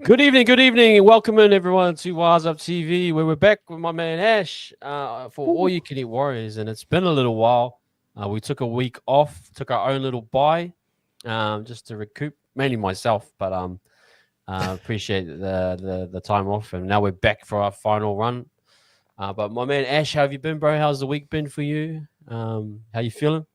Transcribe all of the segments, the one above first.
Good evening, and welcome in everyone to Wise Up TV, where we're back with my man Ash for All You Can Eat Warriors, and it's been a little while. We took a week off, took our own little bye, just to recoup, mainly myself, but appreciate the time off, and now we're back for our final run. But my man Ash, how have you been, bro? How's the week been for you? How you feeling?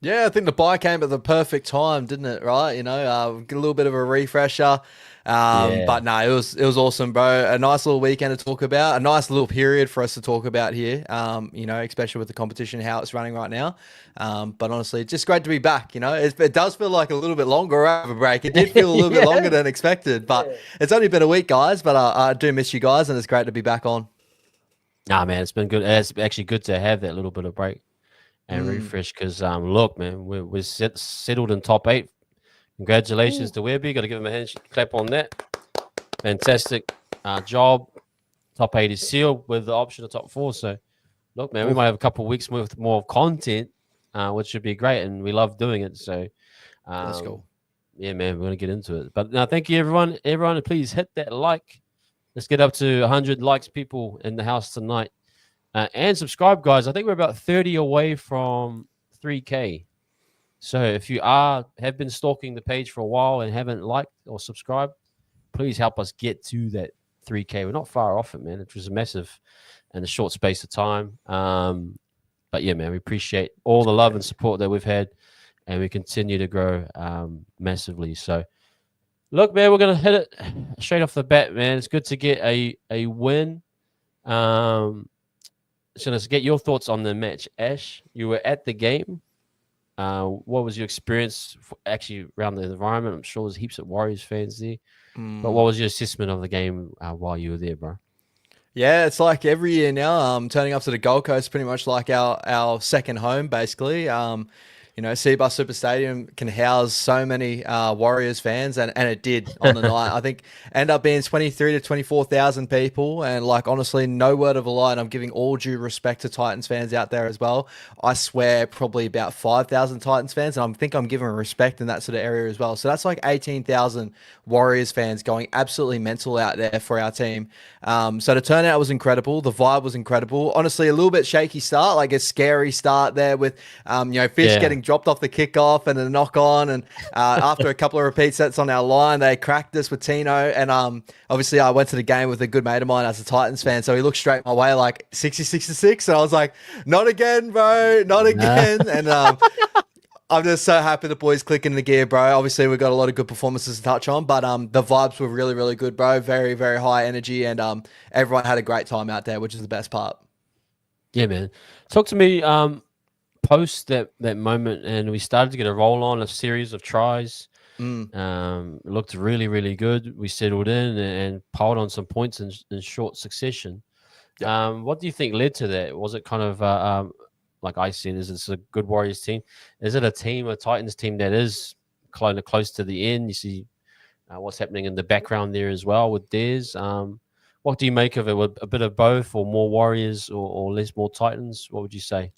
Yeah, I think the buy came at the perfect time, didn't it? Right, get a little bit of a refresher. Yeah, But no, it was awesome, bro. A nice little weekend to talk about, a nice little period for us to talk about here. Especially with the competition, how it's running right now. But honestly, it's just great to be back. It does feel like a little bit longer of a break. It did feel a little bit longer yeah. than expected, but it's only been a week, guys. But I do miss you guys, and it's great to be back on. Nah, man, it's been good. It's actually good to have that little bit of break and Mm. refresh because look, man, we're settled in top eight. Congratulations Ooh. to Webby. Got to give him a hand clap on that. Fantastic job. Top eight is sealed with the option of top four. So look, man, we Ooh, might have a couple of weeks with more content, which should be great, and we love doing it. So let's um, go. yeah, man, we're gonna get into it. But now, thank you, everyone. Everyone, please hit that like. Let's get up to 100 likes, people in the house tonight. And subscribe, guys. I think we're about 30 away from 3K. So if you have been stalking the page for a while and haven't liked or subscribed, please help us get to that 3K. We're not far off it, man. It was massive in a short space of time. But yeah, man, we appreciate all the love and support that we've had, and we continue to grow massively. So look, man, we're gonna hit it straight off the bat, man. It's good to get a win. Um, so let's get your thoughts on the match, Ash. You were at the game. What was your experience actually around the environment? I'm sure there's heaps of Warriors fans there. But what Mm. was your assessment of the game while you were there, bro? Yeah, it's like every year now. Turning up to the Gold Coast, pretty much like our second home, basically. Seabus Super Stadium can house so many Warriors fans, and it did on the night. I think end up being 23 to 24,000 people, and like honestly, no word of a lie. And I'm giving all due respect to Titans fans out there as well. I swear, probably about 5,000 Titans fans, and I think I'm giving respect in that sort of area as well. So that's like 18,000 Warriors fans going absolutely mental out there for our team. So the turnout was incredible. The vibe was incredible. Honestly, a little bit shaky start, like a scary start there with, Fish Yeah. getting dropped off the kickoff and a knock on. And after a couple of repeat sets on our line, they cracked us with Tino. And obviously, I went to the game with a good mate of mine as a Titans fan. So he looked straight my way like 66 to 6. And I was like, not again, bro, not Nah. again. And I'm just so happy the boys clicking the gear, bro. Obviously, we got a lot of good performances to touch on, but the vibes were really, really good, bro. Very, very high energy, and everyone had a great time out there, which is the best part. Yeah, man. Talk to me post that moment, and we started to get a roll on a series of tries. Mm. It looked really, really good. We settled in and piled on some points in short succession. Yep. What do you think led to that? Was it kind of like I said, is this a good Warriors team? Is it a Titans team that is kind of close to the end? You see what's happening in the background there as well with theirs. What do you make of it? A bit of both, or more Warriors, or less more Titans? What would you say?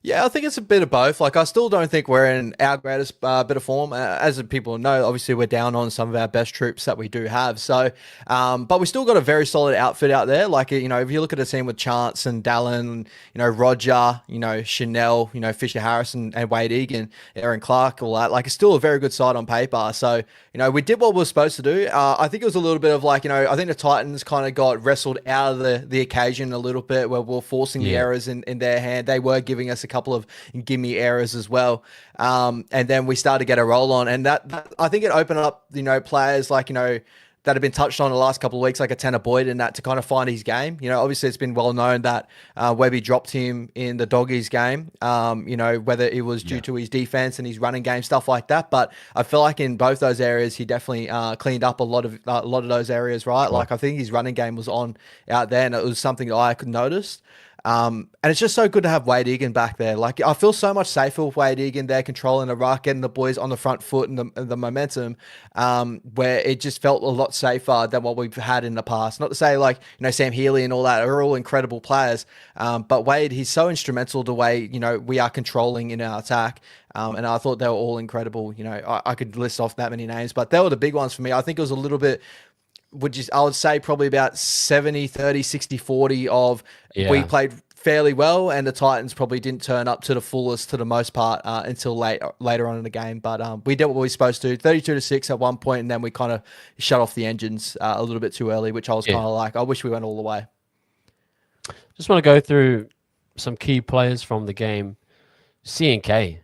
Yeah, I think it's a bit of both. Like, I still don't think we're in our greatest bit of form. As people know, obviously we're down on some of our best troops that we do have. So, but we still got a very solid outfit out there. Like, if you look at a team with Chance and Dallin, Roger, Chanel, Fisher Harris and Wade Egan, Aaron Clark, all that. Like, it's still a very good side on paper. So, we did what we were supposed to do. I think it was a little bit of like, I think the Titans kind of got wrestled out of the occasion a little bit where we're forcing the Yeah, errors in their hand. They were giving us a couple of gimme errors as well. And then we started to get a roll on. And that I think it opened up, players like, that have been touched on the last couple of weeks, like a Tanner Boyd and that to kind of find his game. Obviously it's been well known that Webby dropped him in the Doggies game, whether it was due yeah, to his defense and his running game, stuff like that. But I feel like in both those areas, he definitely cleaned up a lot of those areas, right? sure. Like I think his running game was on out there and it was something that I could notice. And it's just so good to have Wade Egan back there. Like I feel so much safer with Wade Egan there, controlling the ruck, getting the boys on the front foot and the momentum. Where it just felt a lot safer than what we've had in the past. Not to say like Sam Healy and all that are all incredible players, but Wade, he's so instrumental the way we are controlling in our attack. And I thought they were all incredible. I could list off that many names, but they were the big ones for me. I think it was a little bit I would say probably about 70-30, 60-40 of we Yeah. played fairly well, and the Titans probably didn't turn up to the fullest, to the most part, until later on in the game. But we did what we were supposed to, 32-6 at one point, and then we kind of shut off the engines a little bit too early, which I was kind of like, I wish we went all the way. Just want to go through some key players from the game. CNK,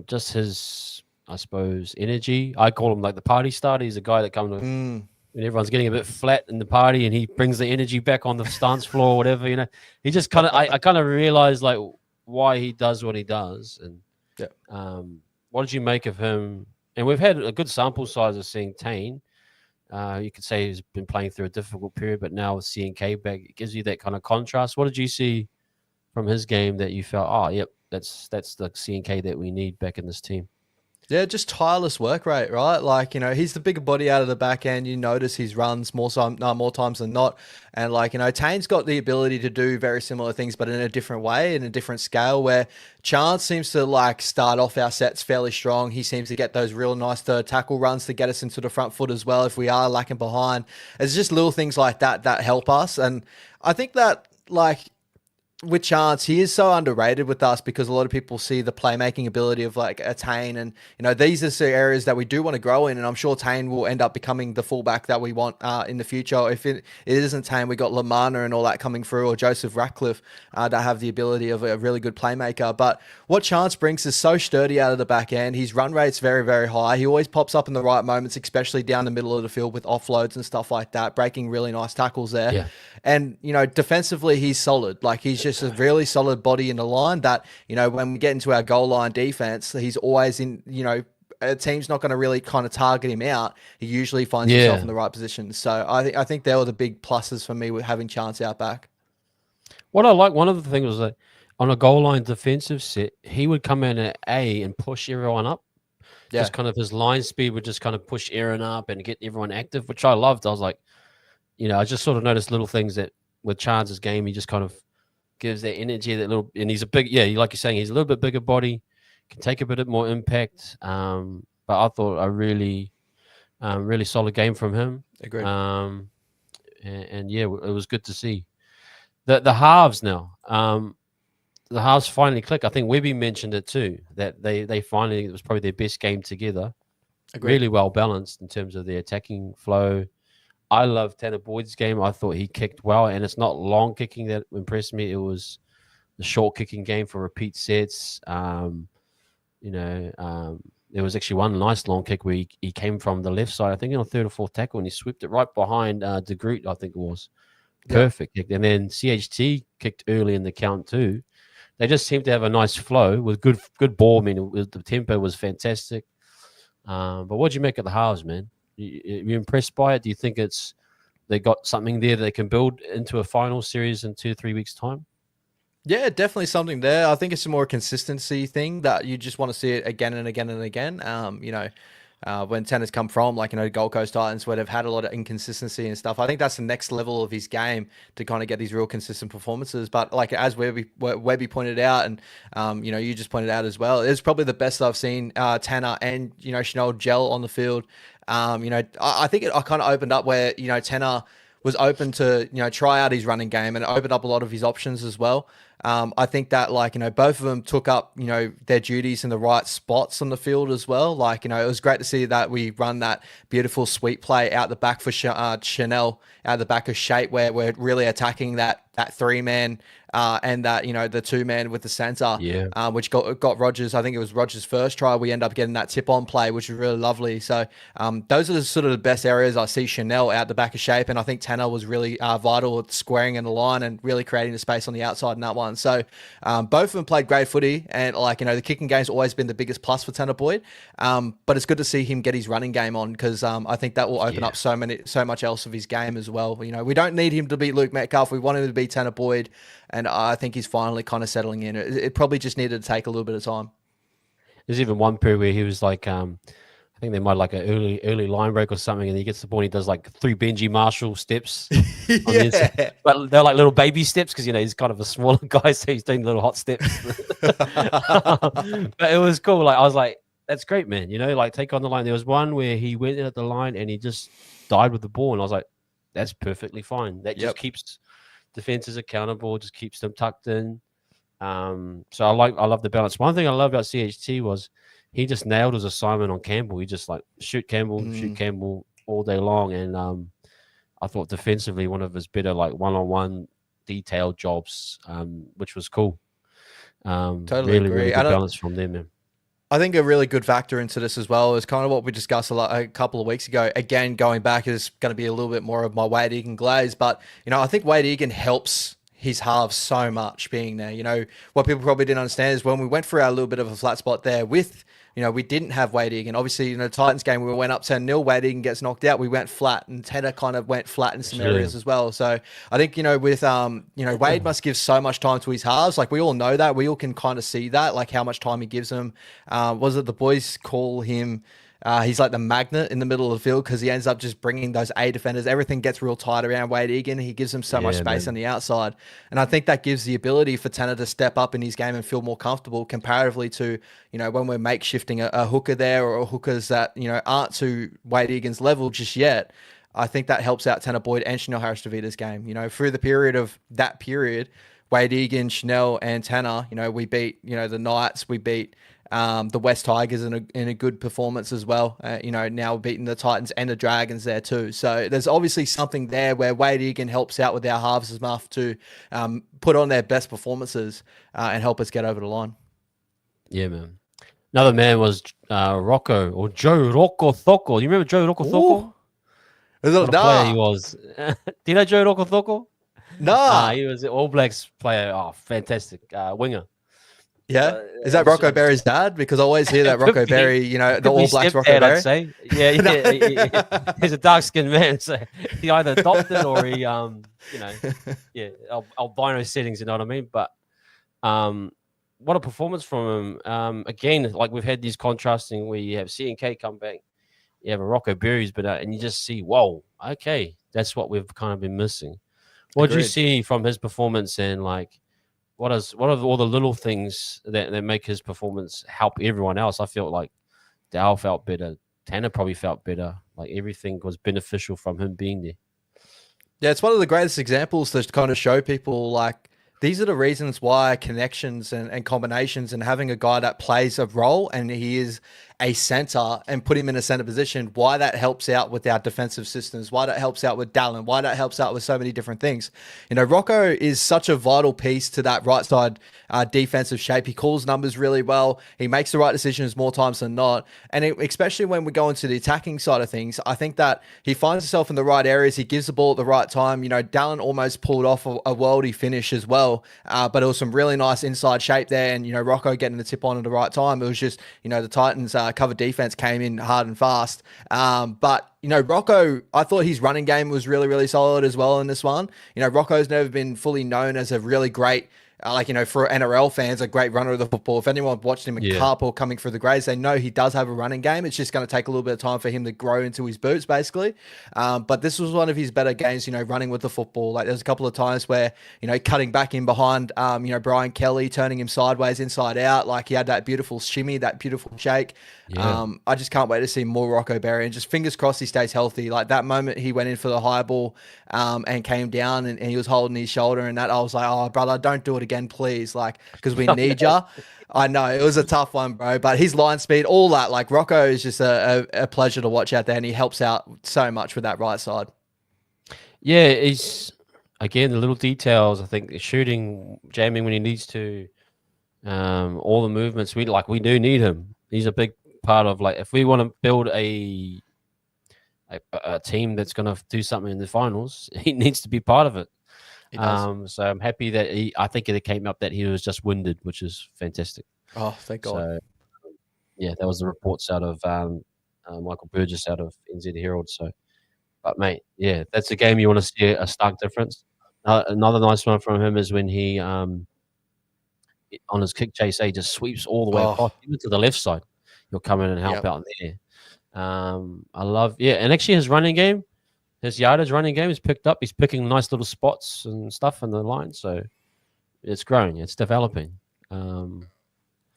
just his, I suppose, energy. I call him like the party starter. He's a guy that comes when everyone's getting a bit flat in the party, and he brings the energy back on the stance floor or whatever. You know, he just kind of, I kind of realized like why he does what he does. And what did you make of him? And we've had a good sample size of seeing Tane. You could say he's been playing through a difficult period, but now with CNK back, it gives you that kind of contrast. What did you see from his game that you felt, oh, yep, that's the CNK that we need back in this team? Yeah, just tireless work rate, right? Like, he's the bigger body out of the back end. You notice his runs more times than not. And like, Tane's got the ability to do very similar things, but in a different way, in a different scale, where Chance seems to like start off our sets fairly strong. He seems to get those real nice third tackle runs to get us into the front foot as well if we are lacking behind. It's just little things like that help us. And I think that like, with Chance, he is so underrated with us because a lot of people see the playmaking ability of like a Tane, and these are the areas that we do want to grow in, and I'm sure Tane will end up becoming the fullback that we want in the future. If it isn't Tane, we got Lamana and all that coming through, or Joseph Ratcliffe that have the ability of a really good playmaker. But what Chance brings is so sturdy out of the back end. His run rate's very, very high. He always pops up in the right moments, especially down the middle of the field with offloads and stuff like that, breaking really nice tackles there. Yeah. And, defensively, he's solid. Like, he's just a really solid body in the line that, when we get into our goal line defense, he's always in, a team's not going to really kind of target him out. He usually finds himself in the right position. So I think they were the big pluses for me with having Chance out back. What I like, one of the things was that on a goal line defensive set, he would come in at A and push everyone up. Yeah. Just kind of his line speed would just kind of push Aaron up and get everyone active, which I loved. I was like, I just sort of noticed little things that with Chance's game, he just kind of gives that energy, that little, and he's a big, like you're saying, he's a little bit bigger body, can take a bit more impact. But I thought a really solid game from him. Agreed. And yeah, it was good to see. The halves now. The halves finally click. I think Webby mentioned it too, that they finally, it was probably their best game together. Agreed. Really well balanced in terms of the attacking flow. I love Tanner Boyd's game. I thought he kicked well, and it's not long kicking that impressed me. It was the short kicking game for repeat sets. There was actually one nice long kick where he came from the left side, I think on a third or fourth tackle, and he swept it right behind De Groot, I think it was. Perfect kick. And then CHT kicked early in the count too. They just seemed to have a nice flow with good ball. I mean, the tempo was fantastic. But what did you make of the halves, man? You impressed by it? Do you think they got something there that they can build into a final series in 2-3 weeks' time? Yeah, definitely something there. I think it's a more consistency thing that you just want to see it again and again and again. When Tanner's come from, Gold Coast Titans, where they've had a lot of inconsistency and stuff. I think that's the next level of his game to kind of get these real consistent performances. But as Webby pointed out, and you just pointed out as well, it's probably the best I've seen Tanner and Chanel gel on the field. I think it kind of opened up where Tanner was open to try out his running game, and it opened up a lot of his options as well. I think that both of them took up their duties in the right spots on the field as well. It was great to see that we run that beautiful sweep play out the back for Chanel, out the back of shape, where we're really attacking that 3-man and that the 2-man with the center, which got Rogers. I think it was Rogers' first try. We end up getting that tip-on play, which is really lovely. So those are sort of the best areas I see Chanel out the back of shape, and I think Tanner was really vital at squaring in the line and really creating the space on the outside in that one. So both of them played great footy, and the kicking game's always been the biggest plus for Tanner Boyd. But it's good to see him get his running game on, because I think that will open up so much else of his game as well. We don't need him to beat Luke Metcalf. We want him to beat Tanner Boyd, and I think he's finally kind of settling in. It probably just needed to take a little bit of time. There's even one period where he was I think they might an early line break or something, and he gets the ball and he does 3 Benji Marshall steps. But they're little baby steps, because he's kind of a smaller guy, so he's doing little hot steps. But it was cool. I was like, that's great, man. You know, like take on the line. There was one where he went in at the line and he just died with the ball, and I was like, that's perfectly fine. That just keeps defenses accountable, just keeps them tucked in. So I love the balance. One thing I love about CHT was he just nailed his assignment on Campbell. He just like shoot Campbell all day long, and I thought defensively one of his better like one-on-one detailed jobs, which was cool. Totally really, agree. really good balance from them, man. I think a really good factor into this as well is kind of what we discussed a couple of weeks ago. Again, going back is going to be a little bit more of my Wade Egan glaze, but I think Wade Egan helps his halves so much being there. What people probably didn't understand is when we went through our little bit of a flat spot there with, we didn't have Wade Egan. Obviously, the Titans game, we went up 10-0, Wade Egan gets knocked out. We went flat, and Tanner kind of went flat in some areas as well. So I think, with, Wade must give so much time to his halves. Like, we all know that. We all can kind of see that, like how much time he gives them. Was it the boys call him... he's like the magnet in the middle of the field because he ends up just bringing those A defenders. Everything gets real tight around Wade Egan. He gives them so much space on the outside. And I think that gives the ability for Tanner to step up in his game and feel more comfortable comparatively to, when we're makeshifting a hooker there or hookers that, aren't to Wade Egan's level just yet. I think that helps out Tanner Boyd and Chanel Harris-Davita's game. Through the period of that period, Wade Egan, Chanel, and Tanner, we beat, the Knights, we beat the West Tigers in a good performance as well. Now beating the Titans and the Dragons there too. So there's obviously something there where Wade Egan helps out with our halves as much to put on their best performances and help us get over the line. Yeah, man. Another man was Rocco or Joe Rocco Thoko. You remember Joe Rocco Thoko? What a player he was. Do you know Joe Rocco Thoko? No. He was an All Blacks player. Oh, fantastic winger. Yeah, is that Rocco Berry's dad? Because I always hear that Rocco Berry, the All Blacks Rocco Berry. I'd say. Yeah. He's a dark-skinned man, so he either adopted or he, albino settings. You know what I mean? But what a performance from him! Again, like we've had these contrasting where you have C&K come back, you have a Rocco Berry's been out, and you just see, whoa, okay, that's what we've kind of been missing. What did you see from his performance and like? What are all the little things that make his performance help everyone else? I felt like Dow felt better. Tanner probably felt better. Like everything was beneficial from him being there. Yeah, it's one of the greatest examples to kind of show people like these are the reasons why connections and combinations and having a guy that plays a role and he is a center and put him in a center position, why that helps out with our defensive systems, why that helps out with Dallin, why that helps out with so many different things. Rocco is such a vital piece to that right side defensive shape. He calls numbers really well. He makes the right decisions more times than not. And especially when we go into the attacking side of things, I think that he finds himself in the right areas. He gives the ball at the right time. Dallin almost pulled off a worldy finish as well. But it was some really nice inside shape there. And, Rocco getting the tip on at the right time. It was just, the Titans cover defense came in hard and fast. But Rocco, I thought his running game was really, really solid as well in this one. Rocco's never been fully known as a really great, for NRL fans, a great runner of the football. If anyone watched him in Cup or coming through the grades, they know he does have a running game. It's just going to take a little bit of time for him to grow into his boots, basically. But this was one of his better games, running with the football. Like there's a couple of times where, cutting back in behind, Brian Kelly, turning him sideways, inside out. Like he had that beautiful shimmy, that beautiful shake. Yeah. I just can't wait to see more Rocco Berry and just fingers crossed he stays healthy. Like that moment he went in for the high ball and came down and he was holding his shoulder and that I was like, oh brother, don't do it again, please. Like, because we need ya. I know it was a tough one, bro, but his line speed, all that, like Rocco is just a pleasure to watch out there and he helps out so much with that right side. Yeah, he's again the little details. I think shooting, jamming when he needs to, all the movements. We do need him. He's a big part of if we want to build a team that's going to do something in the finals, he needs to be part of it. So I'm happy that I think it came up that he was just winded, which is fantastic. Oh, thank God. So, yeah, that was the reports out of Michael Burgess out of NZ Herald. So, but mate, yeah, that's a game you want to see a stark difference. Another nice one from him is when he on his kick chase, he just sweeps all the way across, even to the left side. He'll come in and help out there. I love, and actually his running game, his yardage running game is picked up. He's picking nice little spots and stuff in the line. So it's growing, it's developing.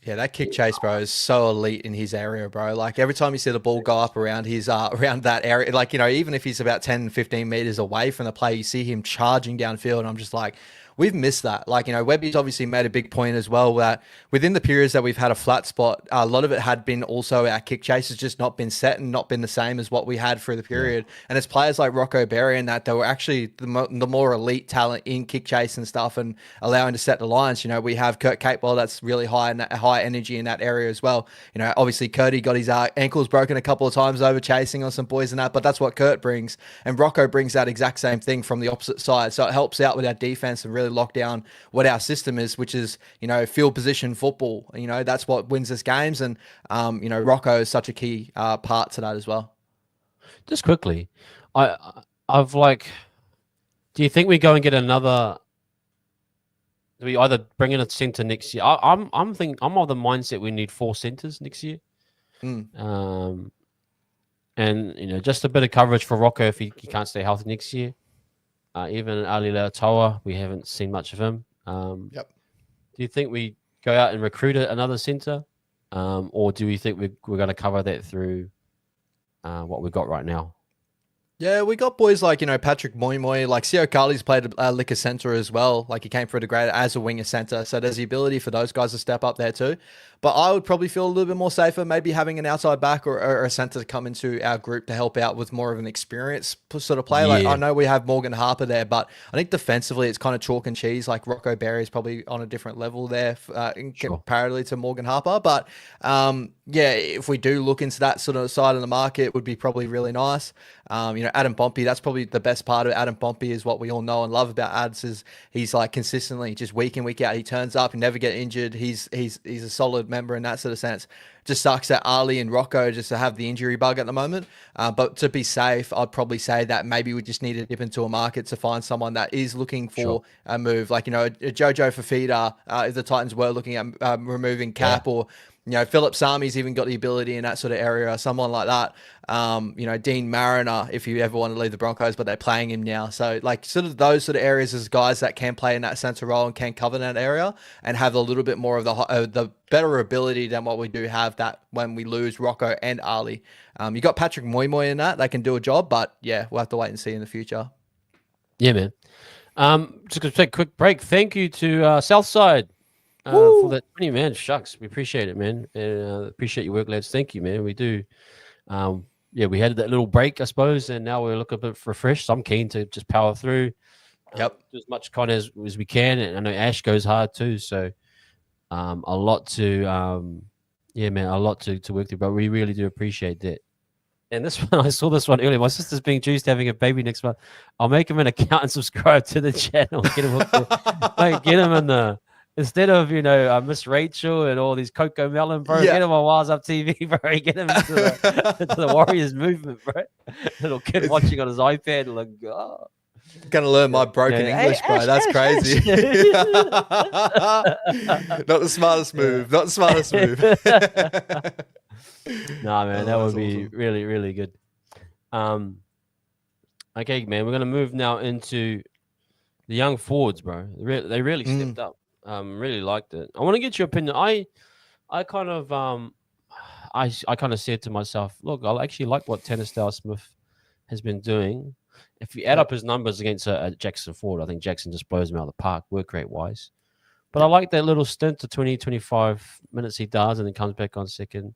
Yeah, that kick chase, bro, is so elite in his area, bro. Like every time you see the ball go up around his around that area, like, you know, even if he's about 10, 15 meters away from the play, you see him charging downfield. And I'm just like, we've missed that. Like, you know, Webby's obviously made a big point as well that within the periods that we've had a flat spot, a lot of it had been also our kick chase has just not been set and not been the same as what we had for the period. And it's players like Rocco Berry and that were actually the more elite talent in kick chase and stuff and allowing to set the lines. You know, we have Kurt Capewell that's really high in that, high energy in that area as well. You know, obviously Curdy got his ankles broken a couple of times over chasing on some boys and that, but that's what Kurt brings. And Rocco brings that exact same thing from the opposite side. So it helps out with our defense and really lock down what our system is, which is, you know, field position football. You know, that's what wins us games. And, you know, Rocco is such a key part to that as well. Just quickly, I've like, do you think we go and get another? Do we either bring in a center next year? I'm of the mindset we need 4 centers next year. And you know, just a bit of coverage for Rocco if he can't stay healthy next year. Even Ali Toa, we haven't seen much of him. Yep. Do you think we go out and recruit another center, or do we think we're going to cover that through what we've got right now? Yeah, we got boys like, you know, Patrick Moy, like Sio Carly's played a liquor center as well. Like he came through the grade as a winger center. So there's the ability for those guys to step up there too. But I would probably feel a little bit more safer maybe having an outside back or a center to come into our group to help out with more of an experience sort of play. Yeah. Like I know we have Morgan Harper there, but I think defensively it's kind of chalk and cheese. Like Rocco Berry is probably on a different level there comparatively to Morgan Harper. But yeah, if we do look into that sort of side of the market, it would be probably really nice. You know, Adam Pompey, that's probably the best part of Adam Pompey is what we all know and love about Ads is he's like consistently just week in, week out. He turns up, he never get injured. He's a solid member in that sort of sense. Just sucks that Ali and Rocco just to have the injury bug at the moment. But to be safe, I'd probably say that maybe we just need to dip into a market to find someone that is looking for a move. Like, you know, a Jojo Fafita, if the Titans were looking at removing Cap or, you know, Philip Sami's even got the ability in that sort of area, someone like that. You know, Dean Mariner, if you ever want to leave the Broncos, but they're playing him now. So, like, sort of those sort of areas as guys that can play in that center role and can cover that area and have a little bit more of the better ability than what we do have that when we lose Rocco and Ali. You got Patrick Moy in that. They can do a job, but yeah, we'll have to wait and see in the future. Yeah, man. Just going to take a quick break. Thank you to Southside. For that 20, man. Shucks, we appreciate it, man. And appreciate your work, lads. Thank you, man. We do. Yeah, we had that little break, I suppose, and now we're looking a bit refreshed. So I'm keen to just power through. Do as much content as we can. And I know Ash goes hard too. So a lot to yeah, man, a lot to work through. But we really do appreciate that. And this one, I saw this one earlier. My sister's being juiced having a baby next month. I'll make him an account and subscribe to the channel. Get him like, get him in the instead of, you know, Miss Rachel and all these Coco Melon, bro, get him on Wires Up TV, bro. Get him into the Warriors movement, bro. Little kid watching on his iPad, like, oh. Gonna learn my broken English, bro. That's crazy. Not the smartest move. Not the smartest move. Nah, man, that would be awesome. Really, really good. Okay, man, we're gonna move now into the young forwards, bro. They really stepped up. Really liked it. I want to get your opinion. I kind of I kind of said to myself, look, I actually like what Tanner Smith has been doing. If you add up his numbers against a Jackson Ford, I think Jackson just blows him out of the park, work rate wise. But I like that little stint to 20, 25 minutes he does and then comes back on second.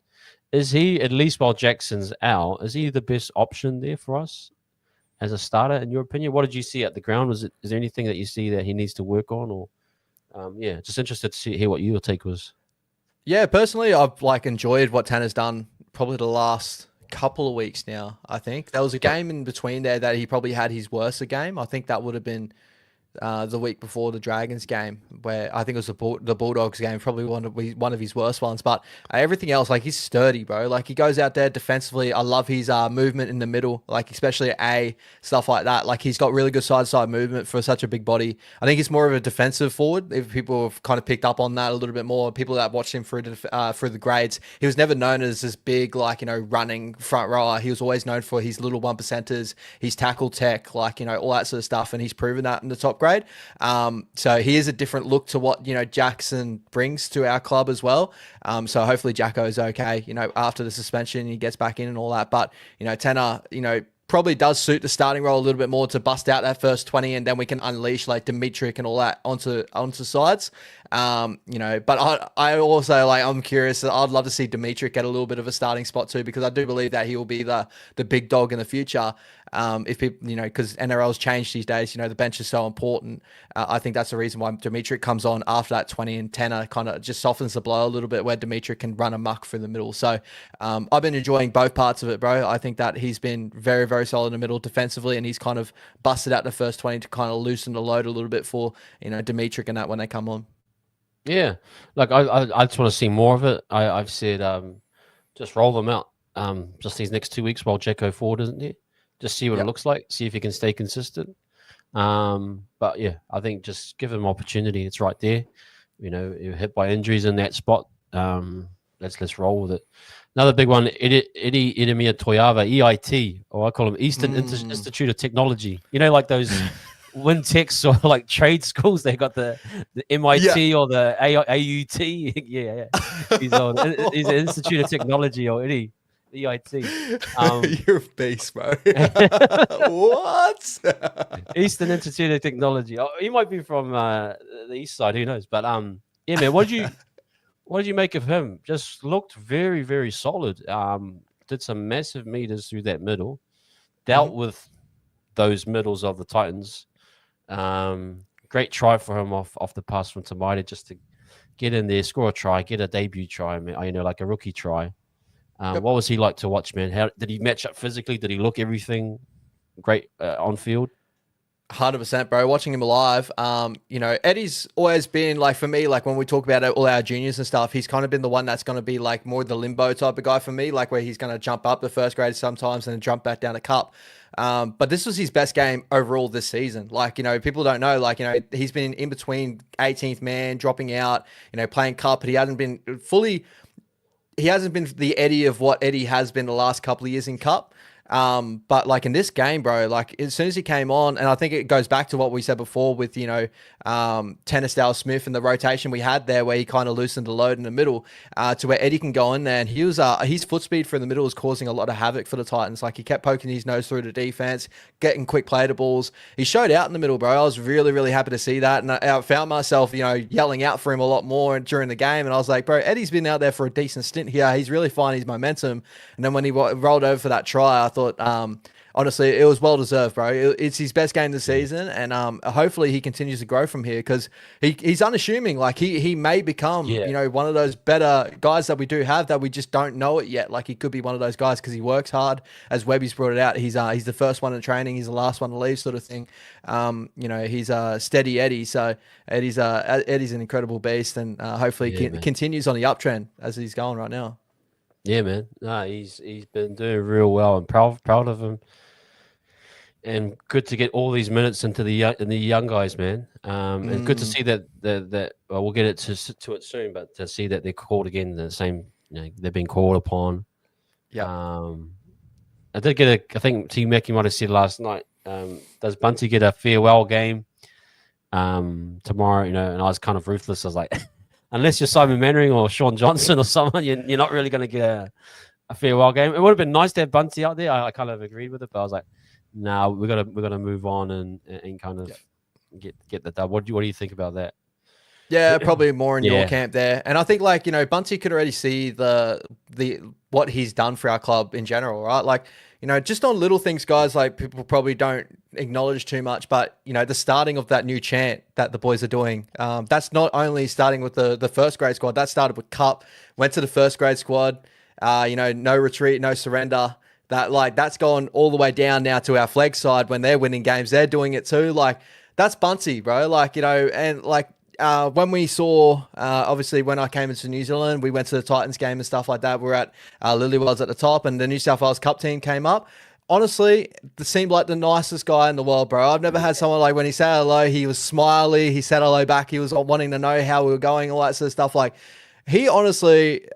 Is he, at least while Jackson's out, is he the best option there for us as a starter, in your opinion? What did you see at the ground? Is there anything that you see that he needs to work on? Or yeah, just interested to hear what your take was. Yeah, personally, I've enjoyed what Tanner's done probably the last couple of weeks now. I think there was a game in between there that he probably had his worst game. I think that would have been the week before the Dragons game, where I think it was the Bulldogs game, probably one of his worst ones. But everything else, he's sturdy, bro. He goes out there defensively. I love his movement in the middle, especially at stuff like that. He's got really good side movement for such a big body. I think he's more of a defensive forward. If people have kind of picked up on that a little bit more, people that watched him through the grades, he was never known as this big, running front rower. He was always known for his little 1%ers, his tackle tech, all that sort of stuff. And he's proven that in the top upgrade. So he is a different look to what, Jackson brings to our club as well. So hopefully Jacko's okay, after the suspension, he gets back in and all that. But, Tanner, probably does suit the starting role a little bit more to bust out that first 20, and then we can unleash like Dimitri and all that onto sides. But I also I'm curious. I'd love to see Dimitri get a little bit of a starting spot too, because I do believe that he will be the big dog in the future. If people, because NRL's changed these days, the bench is so important. I think that's the reason why Dimitri comes on after that 20, and Tanner kind of just softens the blow a little bit, where Dimitri can run amok through the middle. So I've been enjoying both parts of it, bro. I think that he's been very, very solid in the middle defensively, and he's kind of busted out the first 20 to kind of loosen the load a little bit for, Dimitri and that when they come on. Yeah, like I just want to see more of it. I've said just roll them out just these next 2 weeks while Jacko Ford isn't there. Just see what it looks like. See if he can stay consistent. But yeah, I think just give him opportunity. It's right there. You're hit by injuries in that spot. Let's roll with it. Another big one, Eddie Idemia Toyava, EIT, or I call him Eastern Institute of Technology. Like those Wintechs or like trade schools. They got the MIT or the AUT. yeah. He's an Institute of Technology or Eddie. EIT. You're a beast, bro. What? Eastern Institute of Technology. Oh, he might be from the east side. Who knows? But yeah, man. What did you make of him? Just looked very, very solid. Did some massive meters through that middle. Dealt with those middles of the Titans. Great try for him off the pass from Tamaida, just to get in there, score a try, get a debut try. Like a rookie try. What was he like to watch, man? How did he match up physically? Did he look everything great on field? 100%, bro. Watching him alive, Eddie's always been like, for me, like when we talk about all our juniors and stuff, he's kind of been the one that's going to be like more the limbo type of guy for me, like where he's going to jump up the first grade sometimes and then jump back down the cup. But this was his best game overall this season. Like, people don't know, like, he's been in between 18th man, dropping out, playing cup, but he hasn't been the Eddie of what Eddie has been the last couple of years in cup. But like in this game, bro, like as soon as he came on, and I think it goes back to what we said before with, Tennisdale Smith and the rotation we had there, where he kind of loosened the load in the middle, to where Eddie can go in there, and he was, his foot speed for the middle was causing a lot of havoc for the Titans. Like he kept poking his nose through the defense, getting quick play to balls. He showed out in the middle, bro. I was really, really happy to see that. And I found myself, yelling out for him a lot more during the game. And I was like, bro, Eddie's been out there for a decent stint here. He's really finding his momentum. And then when he rolled over for that try, I thought, honestly, it was well deserved, bro. It's his best game this season, and hopefully he continues to grow from here, because he's unassuming. Like he may become, one of those better guys that we do have that we just don't know it yet. Like he could be one of those guys because he works hard. As Webby's brought it out, he's the first one in training, he's the last one to leave, sort of thing. He's a steady Eddie. So Eddie's an incredible beast, and hopefully continues on the uptrend as he's going right now. Yeah, man. No, he's been doing real well, and proud of him. And good to get all these minutes into the young guys, man. And good to see that well, we'll get it to it soon, but to see that they're called again, the same, they've been called upon. Yeah. I did I think T Mackie might have said last night, does Bunty get a farewell game tomorrow? And I was kind of ruthless. I was like, unless you're Simon Mannering or Sean Johnson or someone, you're not really going to get a farewell game. It would have been nice to have Bunty out there. I kind of agreed with it, but I was like, no, we're gonna move on and kind of get the dub. What do you think about that? Yeah, probably more in your camp there. And I think Bunty could already see the what he's done for our club in general, right? Like, just on little things, guys, like people probably don't acknowledge too much, but the starting of that new chant that the boys are doing, that's not only starting with the first grade squad, that started with Cup, went to the first grade squad, no retreat, no surrender. That's gone all the way down now to our flag side when they're winning games. They're doing it too. Like, that's Bunty, bro. When we saw, obviously, when I came into New Zealand, we went to the Titans game and stuff like that. We're at Lilywells at the top, and the New South Wales Cup team came up. Honestly, it seemed like the nicest guy in the world, bro. I've never had someone like when he said hello, he was smiley. He said hello back. He was wanting to know how we were going, all that sort of stuff. Like, he honestly,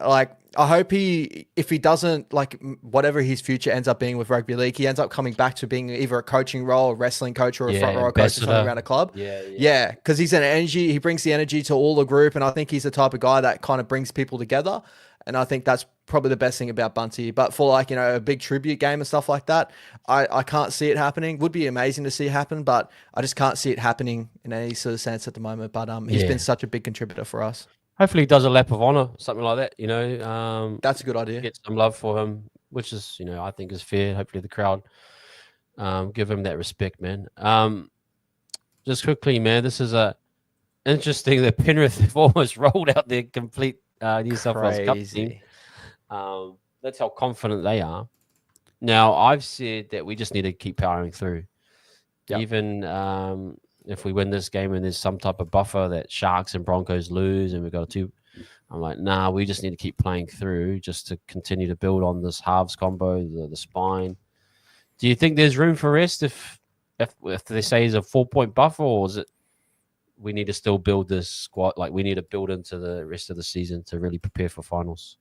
I hope if he doesn't, like, whatever his future ends up being with rugby league, he ends up coming back to being either a coaching role, a wrestling coach, or a Yeah, front row coach or something ambassador. around a club. Yeah. Yeah, because he's an energy. He brings the energy to all the group, and I think he's the type of guy that kind of brings people together. And I think that's probably the best thing about Bunty. But for, like, a big tribute game and stuff like that, I can't see it happening. Would be amazing to see it happen, but I just can't see it happening in any sort of sense at the moment. But he's Yeah. been such a big contributor for us. Hopefully he does a lap of honor, something like that, That's a good idea. get some love for him, which is, I think is fair. Hopefully the crowd give him that respect, man. Just quickly, man, this is interesting that Penrith have almost rolled out their complete New South Wales Cup team. That's how confident they are. Now, I've said that we just need to keep powering through. Yep. Even if we win this game and there's some type of buffer that Sharks and Broncos lose and we've got two, I'm like, nah, we just need to keep playing through just to continue to build on this halves combo, the spine. Do you think there's room for rest if they say it's a 4-point buffer, or is it we need to still build this squad? Like, we need to build into the rest of the season to really prepare for finals?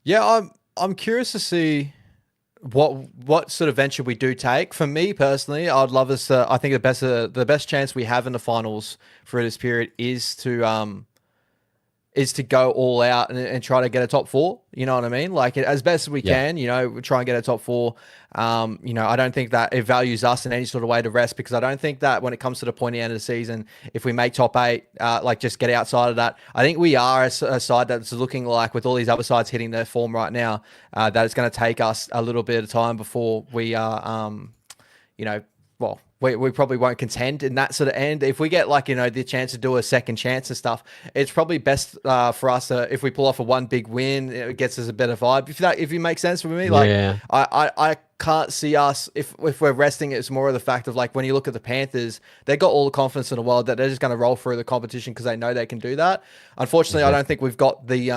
Yeah, I'm curious to see what sort of venture we do take. For me personally, I'd love us to. I think the best chance we have in the finals for this period is to go all out and try to get a top four. You know what I mean? Like, as best as we can, we try and get a top four. I don't think that it values us in any sort of way to rest, because I don't think that when it comes to the pointy end of the season, if we make top 8, like, just get outside of that, I think we are a side that's looking like, with all these other sides hitting their form right now, that it's going to take us a little bit of time before we are, well, we probably won't contend in that sort of end. If we get, like, the chance to do a second chance and stuff, it's probably best for us if we pull off a one big win. It gets us a better vibe. If you make sense for me, like, I can't see us if we're resting. It's more of the fact of, like, when you look at the Panthers, they got all the confidence in the world that they're just going to roll through the competition because they know they can do that. Unfortunately, I don't think we've got the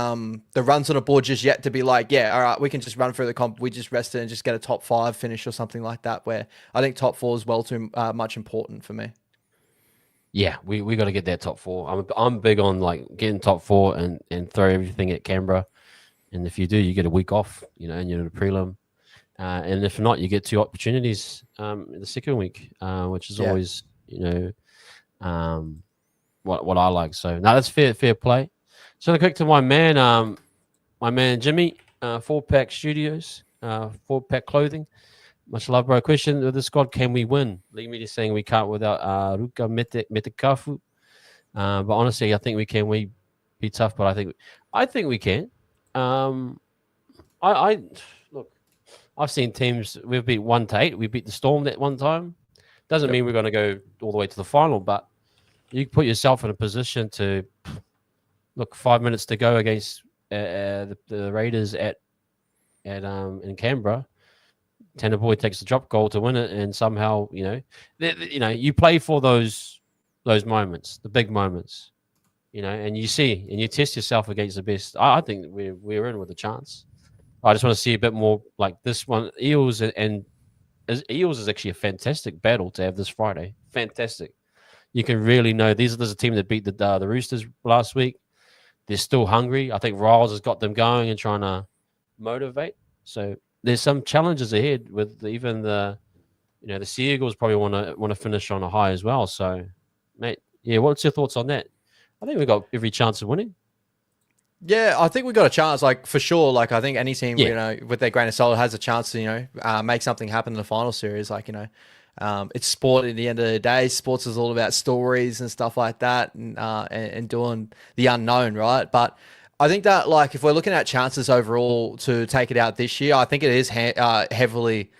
runs on the board just yet to be like, yeah, all right, we can just run through the comp. We just rest it and just get a top 5 finish or something like that, where I think top 4 is well too much important for me. Yeah, we got to get that top 4. I'm big on, like, getting top 4 and throw everything at Canberra. And if you do, you get a week off, and you're in a prelim. And if not, you get 2 opportunities in the second week, which is always, what I like. So, no, that's fair play. So, quick to my man Jimmy, 4-Pack Studios, 4-Pack Clothing. Much love, bro. Question of the squad: can we win? Leave me just saying we can't without Ruka Metekafu. But honestly, I think we can. We be tough, but I think we can. I look. I've seen teams. We've beat 1-8. We beat the Storm that one time. Doesn't mean we're going to go all the way to the final, but you put yourself in a position to look. 5 minutes to go against the Raiders in Canberra. Tanner Boyd takes the drop goal to win it, and somehow you play for those moments, the big moments, and you see and you test yourself against the best. I think we're in with a chance. I just want to see a bit more like this one. Eels Eels is actually a fantastic battle to have this Friday. Fantastic. You can really know there's a team that beat the Roosters last week. They're still hungry. I think Riles has got them going and trying to motivate. So there's some challenges ahead with even the Sea Eagles probably want to finish on a high as well. So, mate, yeah, what's your thoughts on that? I think we've got every chance of winning. Yeah, I think we got a chance, like, for sure. Like, I think any team, with their grain of salt has a chance to, make something happen in the final series. Like, it's sport at the end of the day. Sports is all about stories and stuff like that, and doing the unknown, right? But I think that, like, if we're looking at chances overall to take it out this year, I think it is heavily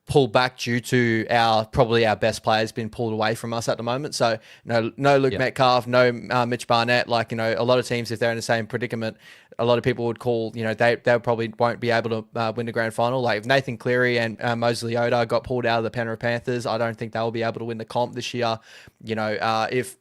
pulled back due to probably our best players being pulled away from us at the moment. So no Luke Metcalf, no Mitch Barnett. Like, a lot of teams, if they're in the same predicament, a lot of people would call, they probably won't be able to win the grand final. Like, if Nathan Cleary and Moses Leota got pulled out of the Penrith Panthers, I don't think they'll be able to win the comp this year. If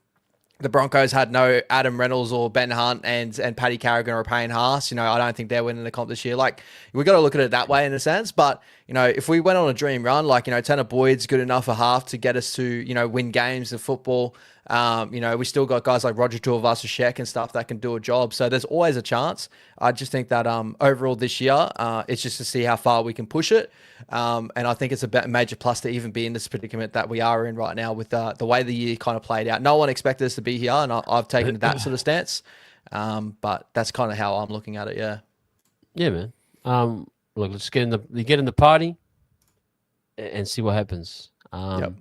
the Broncos had no Adam Reynolds or Ben Hunt and Paddy Carrigan or Payne Haas, I don't think they're winning the comp this year. Like, we got to look at it that way in a sense. But, if we went on a dream run, like, Tanner Boyd's good enough a half to get us to, win games of football. We still got guys like Roger Tuivasa-Sheck and stuff that can do a job. So there's always a chance. I just think that overall this year, it's just to see how far we can push it. And I think it's a major plus to even be in this predicament that we are in right now with the way the year kind of played out. No one expected us to be here, and I've taken that sort of stance. But that's kind of how I'm looking at it. Yeah. Yeah, man. Look, let's get in the party and see what happens. Yep.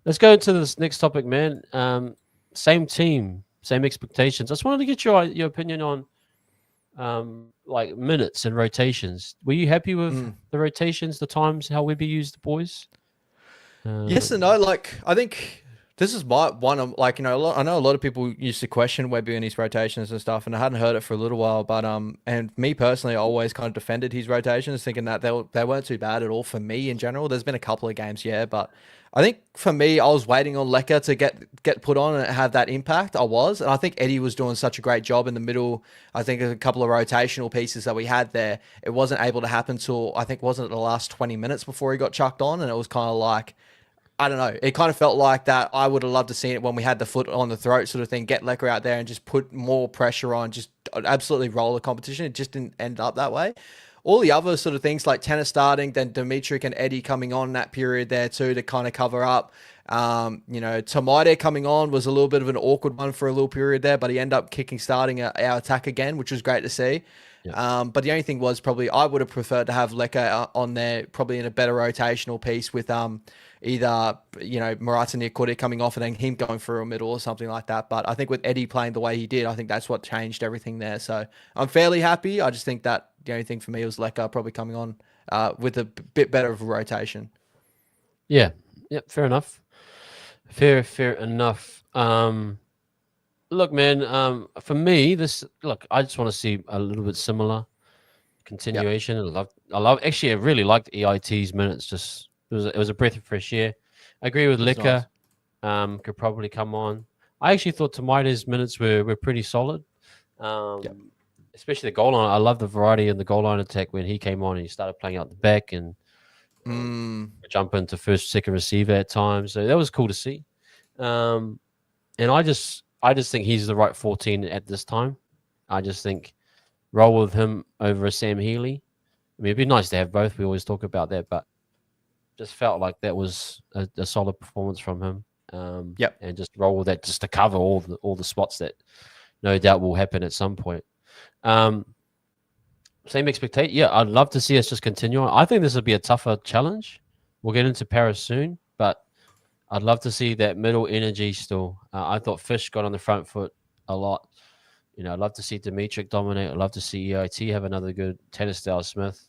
Let's go into this next topic, man. Same team, same expectations. I just wanted to get your opinion on like minutes and rotations. Were you happy with the rotations, the times, how Webby used the boys? Yes and no. Like, I think this is my one of, like, I know a lot of people used to question Webby and his rotations and stuff, and I hadn't heard it for a little while. But and me personally, I always kind of defended his rotations, thinking that they weren't too bad at all for me in general. There's been a couple of games, yeah, but I think for me, I was waiting on Lecker to get put on and have that impact. I was, and I think Eddie was doing such a great job in the middle. I think a couple of rotational pieces that we had there, it wasn't able to happen till, I think, wasn't it the last 20 minutes before he got chucked on, and it was kind of like, I don't know. It kind of felt like that. I would have loved to see it when we had the foot on the throat sort of thing, get Lecker out there and just put more pressure on, just absolutely roll the competition. It just didn't end up that way. All the other sort of things like Tanner starting, then Dimitri and Eddie coming on that period there too to kind of cover up. Tamade coming on was a little bit of an awkward one for a little period there, but he ended up starting our attack again, which was great to see. Yeah. But the only thing was probably I would have preferred to have Lecker on there, probably in a better rotational piece with either Murata Niakuri coming off and then him going through a middle or something like that. But I think with Eddie playing the way he did, I think that's what changed everything there. So I'm fairly happy. I just think that the only thing for me was Lecker probably coming on with a bit better of a rotation. Yeah. Yep. Fair enough. Fair enough. Look, man. For me, I just want to see a little bit similar continuation. Yep. I really liked EIT's minutes. Just it was a breath of fresh air. I agree with Lecker. Nice. Could probably come on. I actually thought Tamaita's minutes were pretty solid. Especially the goal line. I love the variety in the goal line attack when he came on and he started playing out the back and jump into first, second receiver at times. So that was cool to see. And I just think he's the right 14 at this time. I just think roll with him over a Sam Healy. I mean, it'd be nice to have both. We always talk about that, but just felt like that was a solid performance from him. And just roll with that just to cover all the spots that no doubt will happen at some point. Same expectation. Yeah, I'd love to see us just continue on. I think this would be a tougher challenge. We'll get into Paris soon, but I'd love to see that middle energy still. I thought Fish got on the front foot a lot. I'd love to see Dimitri dominate. I'd love to see EIT have another good Tanner Smith.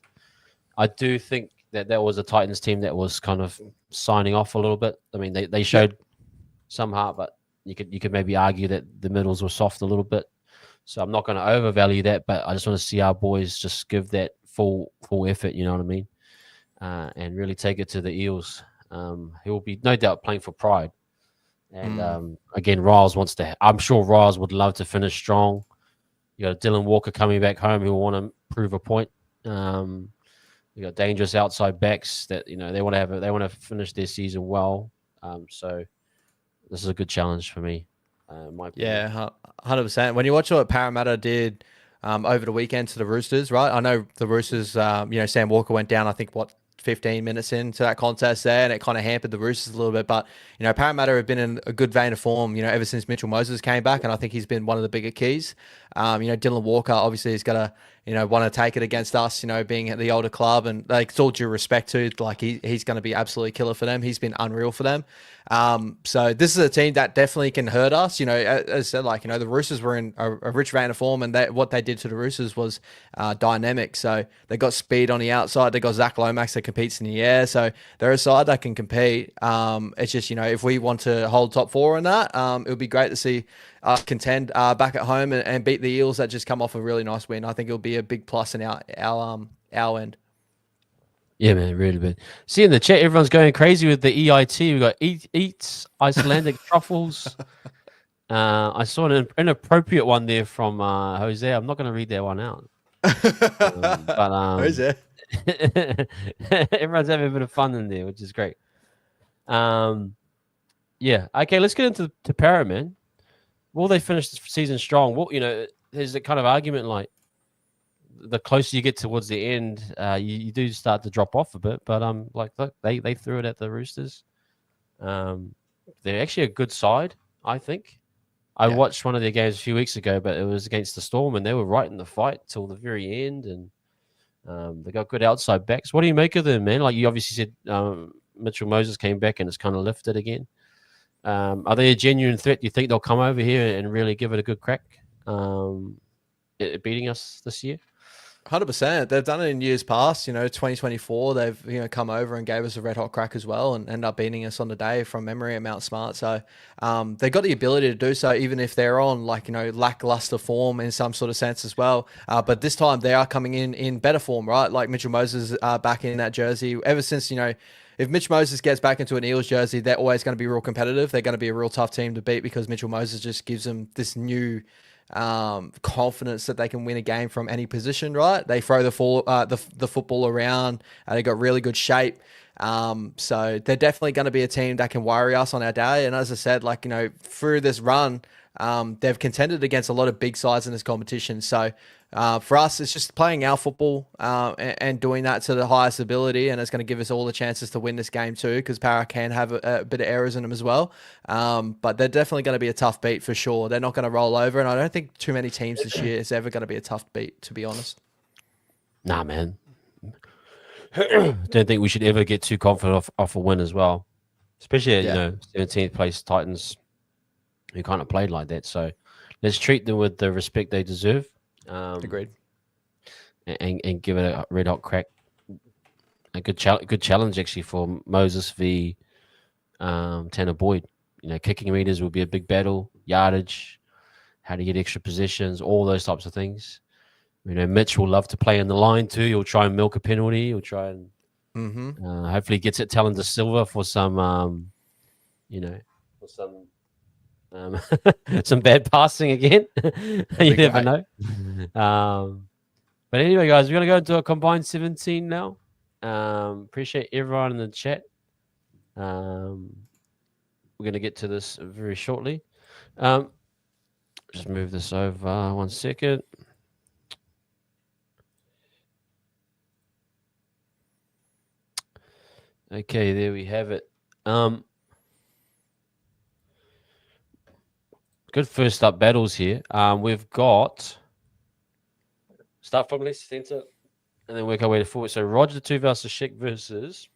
I do think that was a Titans team that was kind of signing off a little bit. I mean, they showed some heart, but you could maybe argue that the middles were soft a little bit. So I'm not going to overvalue that, but I just want to see our boys just give that full effort, you know what I mean? And really take it to the Eels. He will be no doubt playing for pride. And again, Riles I'm sure Riles would love to finish strong. You got Dylan Walker coming back home who will want to prove a point. You got dangerous outside backs that they want to finish their season well. So this is a good challenge for me. 100%. When you watch what Parramatta did over the weekend to the Roosters, right? I know the Roosters, Sam Walker went down, I think, 15 minutes into that contest there, and it kind of hampered the Roosters a little bit. But, Parramatta have been in a good vein of form, ever since Mitchell Moses came back, and I think he's been one of the bigger keys. Dylan Walker obviously has got to, want to take it against us, being at the older club, and it's all due respect to, he's going to be absolutely killer for them. He's been unreal for them. So this is a team that definitely can hurt us. As I said, the Roosters were in a rich vein of form, and what they did to the Roosters was dynamic. So they got speed on the outside. They got Zach Lomax that competes in the air. So they're a side that can compete. It's just, if we want to hold top four in that, it would be great to see contend back at home and beat the Eels that just come off a really nice win. I think it'll be a big plus in our end. Yeah, man, really big. See in the chat, everyone's going crazy with the EIT. We got Eats, Icelandic truffles. I saw an inappropriate one there from Jose. I'm not going to read that one out. Jose. Everyone's having a bit of fun in there, which is great. Yeah. Okay, let's get into Para, man. Will they finish the season strong? Well, there's a kind of argument like the closer you get towards the end, you do start to drop off a bit. But like look, they threw it at the Roosters. They're actually a good side, I think. I Yeah. watched one of their games a few weeks ago, but it was against the Storm, and they were right in the fight till the very end, and they got good outside backs. What do you make of them, man? Like you obviously said, Mitchell Moses came back and it's kind of lifted again. Are they a genuine threat? Do you think they'll come over here and really give it a good crack at beating us this year? 100%. They've done it in years past. 2024, they've come over and gave us a red hot crack as well, and end up beating us on the day from memory at Mount Smart. So they've got the ability to do so, even if they're on lackluster form in some sort of sense as well. But this time they are coming in better form, right? Like Mitchell Moses back in that jersey. Ever since if Mitch Moses gets back into an Eels jersey, they're always going to be real competitive. They're going to be a real tough team to beat because Mitchell Moses just gives them this new confidence that they can win a game from any position, right? They throw the football around. They got really good shape. So they're definitely going to be a team that can worry us on our day. And as I said, through this run, they've contended against a lot of big sides in this competition. So for us, it's just playing our football and doing that to the highest ability, and it's going to give us all the chances to win this game too, because Para can have a bit of errors in them as well. But they're definitely going to be a tough beat for sure. They're not going to roll over, and I don't think too many teams this year is ever going to be a tough beat, to be honest. Nah, man. Don't think we should ever get too confident off a win as well, especially at 17th place Titans, who kind of played like that. So let's treat them with the respect they deserve. Agreed. And give it a red hot crack. A good challenge actually for Moses v Tanner Boyd. Kicking meters will be a big battle. Yardage, how to get extra positions, all those types of things. Mitch will love to play in the line too. He'll try and milk a penalty. He'll try and hopefully gets it Talon to Silva for some, for some some bad passing again. You never know. But anyway, guys, we're going to go into a combined 17 now. Appreciate everyone in the chat. We're going to get to this very shortly. Just move this over 1 second. Okay, there we have it. Good first up battles here. We've got start from left center and then work our way to forward. So Roger Tuivasa-Sheck versus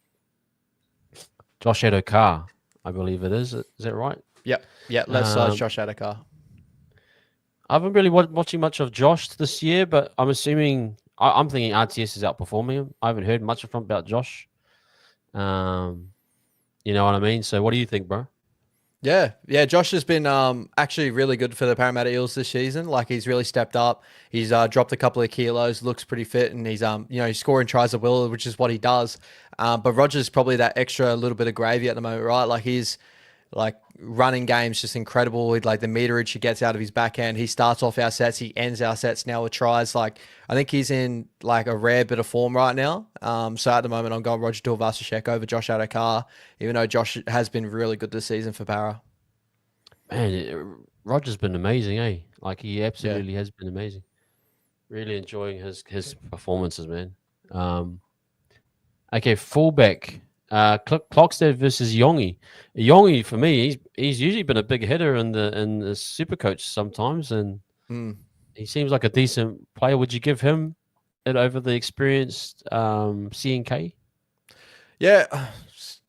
Josh Adokar, I believe it is. Is that right? Yep. Yeah, left side Josh Adokar. I haven't really watching much of Josh this year, but I'm assuming I'm thinking RTS is outperforming him. I haven't heard much about Josh. You know what I mean? So what do you think, bro? Yeah. Josh has been actually really good for the Parramatta Eels this season. He's really stepped up. He's dropped a couple of kilos, looks pretty fit, and he's he's scoring tries at will, which is what he does. But Roger's probably that extra little bit of gravy at the moment, right? He's running games just incredible with the meterage he gets out of his backhand. He starts off our sets, he ends our sets now with tries. I think he's in a rare bit of form right now. So at the moment I'm going Roger Tuivasa-Sheck over Josh Adokar, even though Josh has been really good this season for Para. Man, Roger's been amazing, eh? He absolutely has been amazing. Really enjoying his performances, man. Okay, fullback. Clockstead versus Yongi. Yongi, for me, he's usually been a big hitter in the Supercoach sometimes, and he seems like a decent player. Would you give him it over the experienced CNK? Yeah,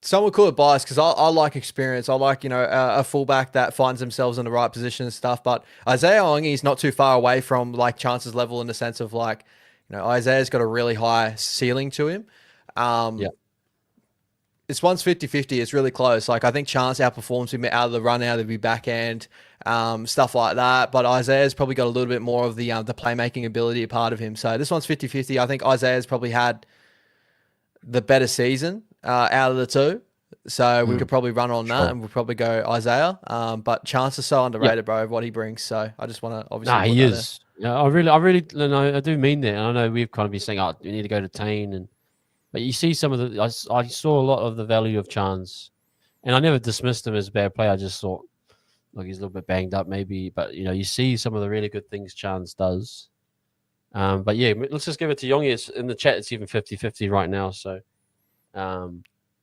some would call it bias because I like experience. I like a fullback that finds themselves in the right position and stuff. But Isaiah Yongi is not too far away from chances level in the sense of Isaiah's got a really high ceiling to him. It's one's 50-50. It's really close. I think Chance outperforms him out of the run, out of his backhand, stuff like that. But Isaiah's probably got a little bit more of the playmaking ability a part of him. So this one's 50-50. I think Isaiah's probably had the better season out of the two. So we could probably run on that and we'll probably go Isaiah. But Chance is so underrated, bro, of what he brings. So I just want to obviously he is. Yeah, I really, no, I do mean that. And I know we've kind of been saying, we need to go to Tane but you see some of I saw a lot of the value of Chance And I never dismissed him as a bad player. I just thought, look, he's a little bit banged up maybe. But, you see some of the really good things Chance does. But yeah, let's just give it to Yongi. It's in the chat. It's even 50-50 right now. So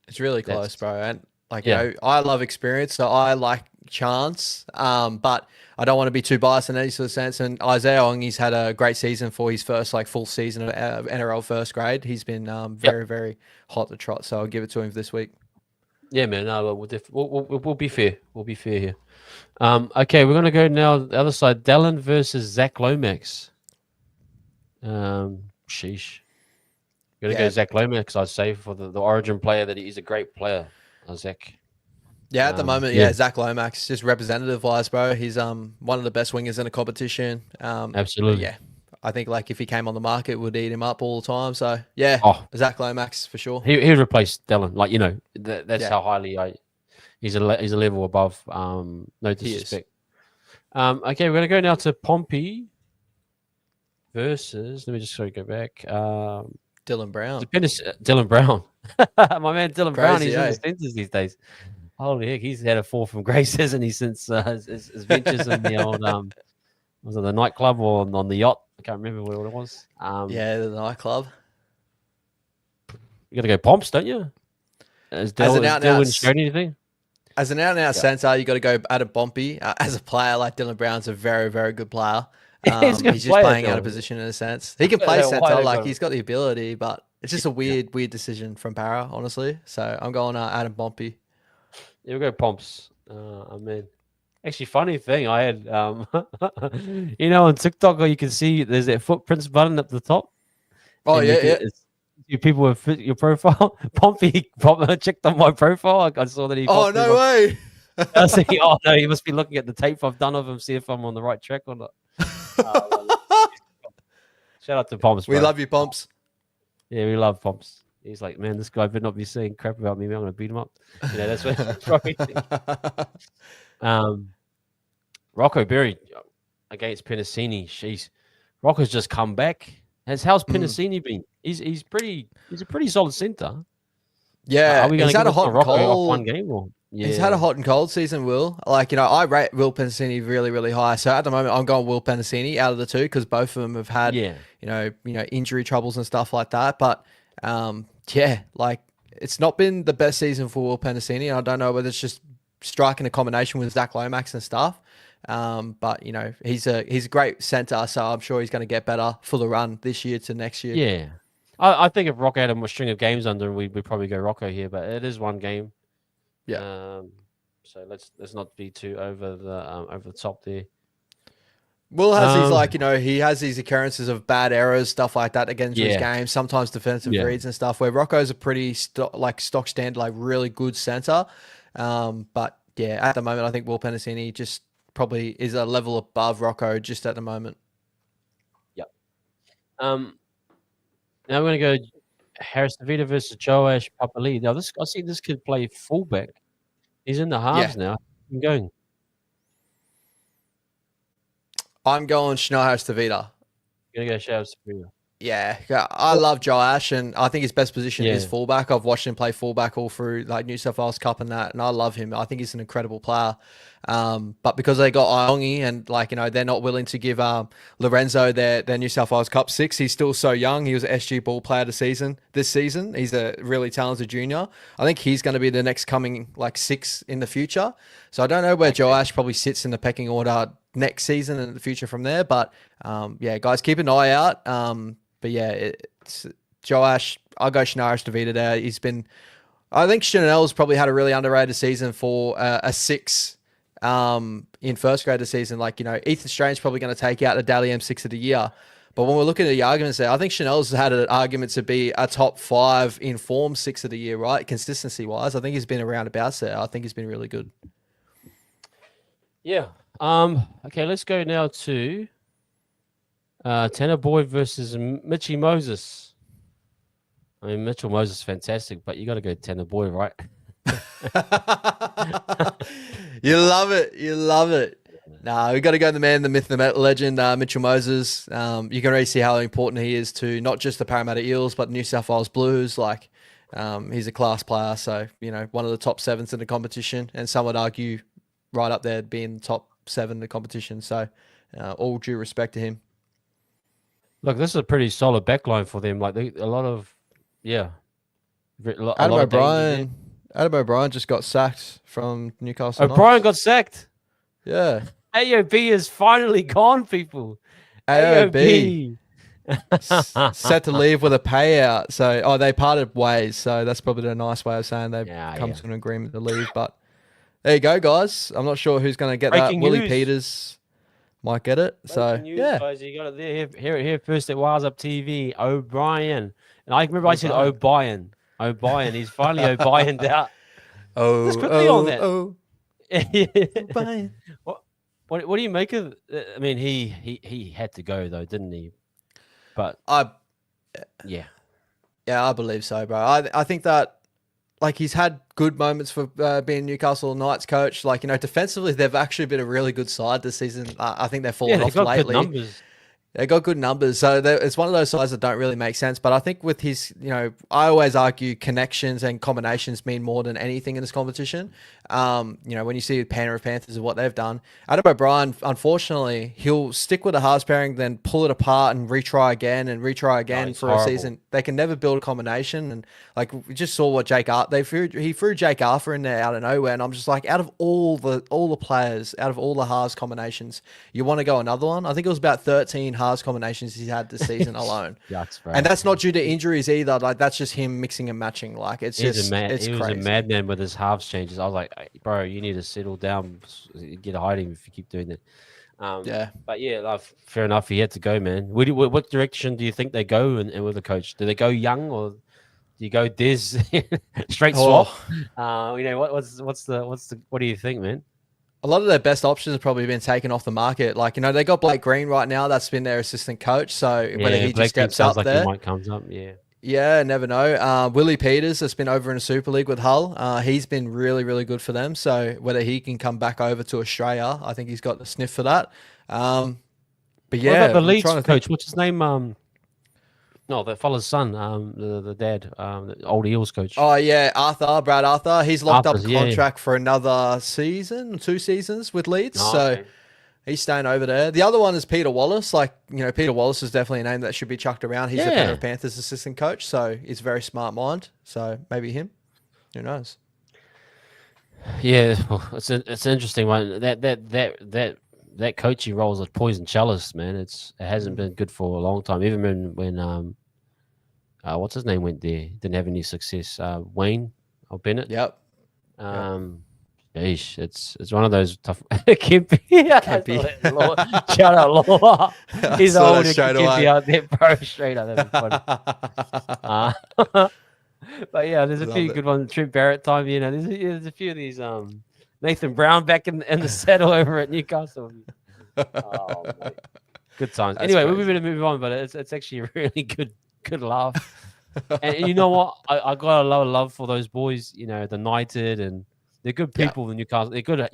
it's really close, bro. And yeah. I love experience, so I like Chance. But I don't want to be too biased in any sort of sense. And Isaiah Ongi's had a great season for his first full season of NRL first grade. He's been very, very hot to trot. So I'll give it to him this week. Yeah, man. No, we'll be fair. We'll be fair here. Okay, we're gonna go now the other side. Dallin versus Zach Lomax. Sheesh. We're gonna go Zach Lomax, I'd say, for the origin player that he's a great player, Zach. Yeah, at the moment, Zach Lomax, just representative wise, bro. He's one of the best wingers in the competition. Absolutely. Yeah. I think if he came on the market, we'd eat him up all the time. So yeah, Zach Lomax for sure. He replaced Dallin. That's how highly he's a level above. No disrespect. Okay, we're gonna go now to Pompey versus. Let me just go back. Dylan Brown. Dylan Brown. My man Dylan Brown. He's in the centres these days. Holy heck, he's had a fall from grace, hasn't he, since his ventures in the old was it the nightclub or on the yacht? I can't remember what it was. The nightclub. You got to go Pomps, don't you? As Dylan showed anything? As an out-and-out centre, you got to go Adam Pompey. As a player, Dylan Brown's a very, very good player. He's just playing out of position in a sense. He can play centre, he's got the ability, but it's just a weird decision from Para, honestly. So I'm going Adam Pompey. Yeah, we'll go Pomps. I mean, actually, funny thing, I had, on TikTok, you can see there's that footprints button at the top. Oh, yeah. People will fit your profile. Pompey checked on my profile. I saw that he. Oh, no way. I see. Oh, no, he must be looking at the tape I've done of him, see if I'm on the right track or not. Shout out to Pomps, bro. We love you, Pomps. Yeah, we love Pomps. He's like, man, this guy better not be saying crap about me. I'm going to beat him up. That's what probably. Rocco Berry against Penasini. Jeez, Rocco's just come back. How's Penasini been? He's a pretty solid centre. Yeah, are we going to had a hot and cold one game? Or? Yeah. He's had a hot and cold season, Will. I rate Will Penasini really, really high. So at the moment, I'm going Will Penasini out of the two because both of them have had, injury troubles and stuff like that. But it's not been the best season for Will Penasini. I don't know whether it's just striking a combination with Zach Lomax and stuff. But he's a great centre, so I'm sure he's going to get better for the run this year to next year. Yeah, I think if Rocco had a string of games under him, we'd probably go Rocco here. But it is one game. Yeah. So let's not be too over the top there. Will has he has these occurrences of bad errors, stuff like that against his game. Sometimes defensive reads and stuff. Where Rocco's a pretty stock standard, really good centre. But yeah, at the moment, I think Will Penasini just probably is a level above Rocco just at the moment. Yep. Now we're going to go Harris DeVita versus Joash Papali. Now I see this kid play fullback. He's in the halves now. I'm going. I'm going Harris DeVita. You're going to go Harris DeVita. Yeah, I love Joash, and I think his best position is fullback. I've watched him play fullback all through New South Wales Cup and that, and I love him. I think he's an incredible player. But because they got Iongi and they're not willing to give Lorenzo their New South Wales Cup 6, he's still so young. He was an SG Ball Player this season. He's a really talented junior. I think he's going to be the next coming 6 in the future. So I don't know where Joash probably sits in the pecking order next season and the future from there. But guys, keep an eye out. But yeah, it's Joash. I'll go Harris DeVita there. I think Chanel's probably had a really underrated season for a 6 in first grade this season. Ethan Strange's probably going to take out the Dally M6 of the year. But when we're looking at the arguments there, I think Chanel's had an argument to be a top 5 in form 6 of the year, right? Consistency wise, I think he's been around about there. I think he's been really good. Yeah. Okay, let's go now to Tanner Boyd versus Mitchie Moses. I mean, Mitchell Moses is fantastic, but you got to go Tanner Boyd, right? You love it. You love it. Nah, we got to go the man, the myth, the legend, Mitchell Moses. You can really see how important he is to not just the Parramatta Eels, but New South Wales Blues. He's a class player, so one of the top sevens in the competition, and some would argue right up there being top 7 in the competition. So all due respect to him. Look, this is a pretty solid backline for them. Like a lot of, yeah, a Adam lot of danger there. O'Brien. Adam O'Brien just got sacked from Newcastle O'Brien Knights. got sacked. Yeah. AOB is finally gone, people. AOB set to leave with a payout. So, they parted ways. So that's probably a nice way of saying they've come to an agreement to leave. But there you go, guys. I'm not sure who's going to get Breaking that. Willie news. Peters might get it. Breaking news, guys, you got it there. Hear it here first at Wires Up TV. O'Brien, and I remember I said O'Brien. O'Brien. He's finally O'Brien'd out. Let's quickly on that. O'Brien. What do you make of? I mean, he had to go though, didn't he? But yeah, I believe so, bro. I think that he's had good moments for being Newcastle Knights coach. Defensively, they've actually been a really good side this season. I think they've fallen off lately. Good numbers. They got good numbers. So it's one of those sides that don't really make sense. But I think with his, I always argue connections and combinations mean more than anything in this competition. When you see the Penrith Panthers and what they've done, Adam O'Brien, unfortunately, he'll stick with a halves pairing, then pull it apart and retry again for a season. They can never build a combination. And we just saw what he threw Jake Arthur in there out of nowhere. And I'm just like, out of all the players, out of all the halves combinations, you want to go another one? I think it was about 13 halves combinations he's had this season alone. And that's not due to injuries either. That's just him mixing and matching. It's he was a madman with his halves changes. I was like, hey, bro, you need to settle down, get a hiding if you keep doing that. But yeah, fair enough. He had to go, man. What direction do you think they go and with the coach? Do they go young or do you go Des straight swap? What do you think, man? A lot of their best options have probably been taken off the market. They got Blake Green right now. That's been their assistant coach. So whether he just steps up there, he might comes up. Never know. Willie Peters has been over in the Super League with Hull. He's been really, really good for them. So whether he can come back over to Australia, I think he's got the sniff for that. But yeah, what about the Leeds coach? What's his name? No, the fella's son, the dad, the old Eels coach. Oh, yeah, Brad Arthur. He's locked up a contract for another 2 seasons with Leeds. He's staying over there. The other one is Peter Wallace. Peter Wallace is definitely a name that should be chucked around. He's the Penrith Panthers assistant coach, so he's a very smart mind. So maybe him. Who knows? Yeah, it's an interesting one. That coaching role is a poison chalice, man. It hasn't been good for a long time. Even when what's his name went there, didn't have any success. Wayne or Bennett. Yep. Yeesh, it's one of those tough. Kempy. Shout out Law. He's old Kempy out there, bro. Straight up, that'd be funny. But yeah, there's a few good ones. Trent Barrett time, there's a few of these. Nathan Brown back in the saddle over at Newcastle. Oh, mate. Good times. Anyway, we're going to move on, but it's actually a really good laugh. And you know what? I got a lot of love for those boys. The Knighted, and they're good people. The Newcastle, they're good.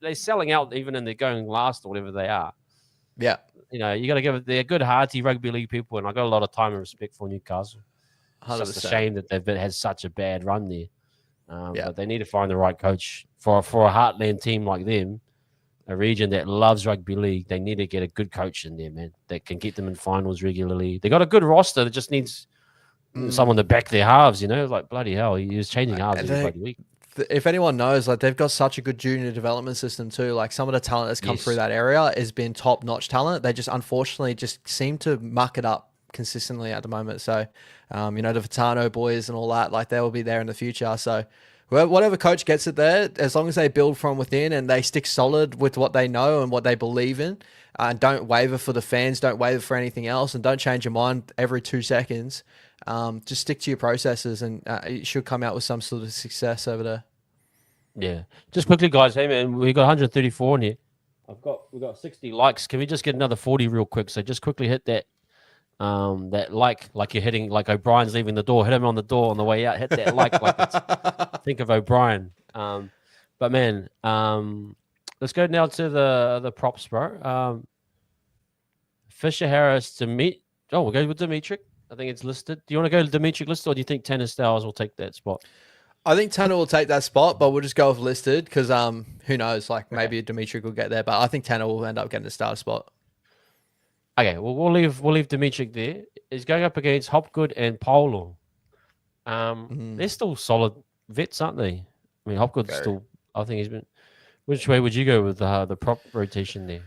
They're selling out even, and they're going last or whatever they are. Yeah. You got to give it. They're good, hearty rugby league people, and I got a lot of time and respect for Newcastle. 100%. It's just a shame that they've had such a bad run there. But they need to find the right coach for a heartland team like them, a region that loves rugby league. They need to get a good coach in there, man, that can keep them in finals regularly. They got a good roster that just needs someone to back their halves. Bloody hell, he was changing halves every bloody week. If anyone knows, they've got such a good junior development system too. Some of the talent that's come through that area has been top-notch talent. They just unfortunately just seem to muck it up consistently at the moment. So, the Vitano boys and all that, they will be there in the future. So, whatever coach gets it there, as long as they build from within and they stick solid with what they know and what they believe in, and don't waver for the fans, don't waver for anything else, and don't change your mind every 2 seconds. Just stick to your processes, and it should come out with some sort of success over there. Yeah. Just quickly, guys. Hey, man, we got 134 in here. We got 60 likes. Can we just get another 40 real quick? So just quickly hit that. That like you're hitting, like O'Brien's leaving the door, hit him on the door on the way out, hit that think of O'Brien. But man, let's go now to the props, bro. Fisher Harris to meet. Oh, we'll go with Dimitri. I think it's listed. Do you want to go to Dimitri listed, or do you think Tanner Styles will take that spot? I think Tanner will take that spot, but we'll just go with listed because who knows? Like maybe Dimitri will get there, but I think Tanner will end up getting the starter spot. Okay, well we'll leave Dimitri there. He's going up against Hopgood and Polo. They're still solid vets, aren't they? I mean, Hopgood's still. I think he's been. Which way would you go with the prop rotation there?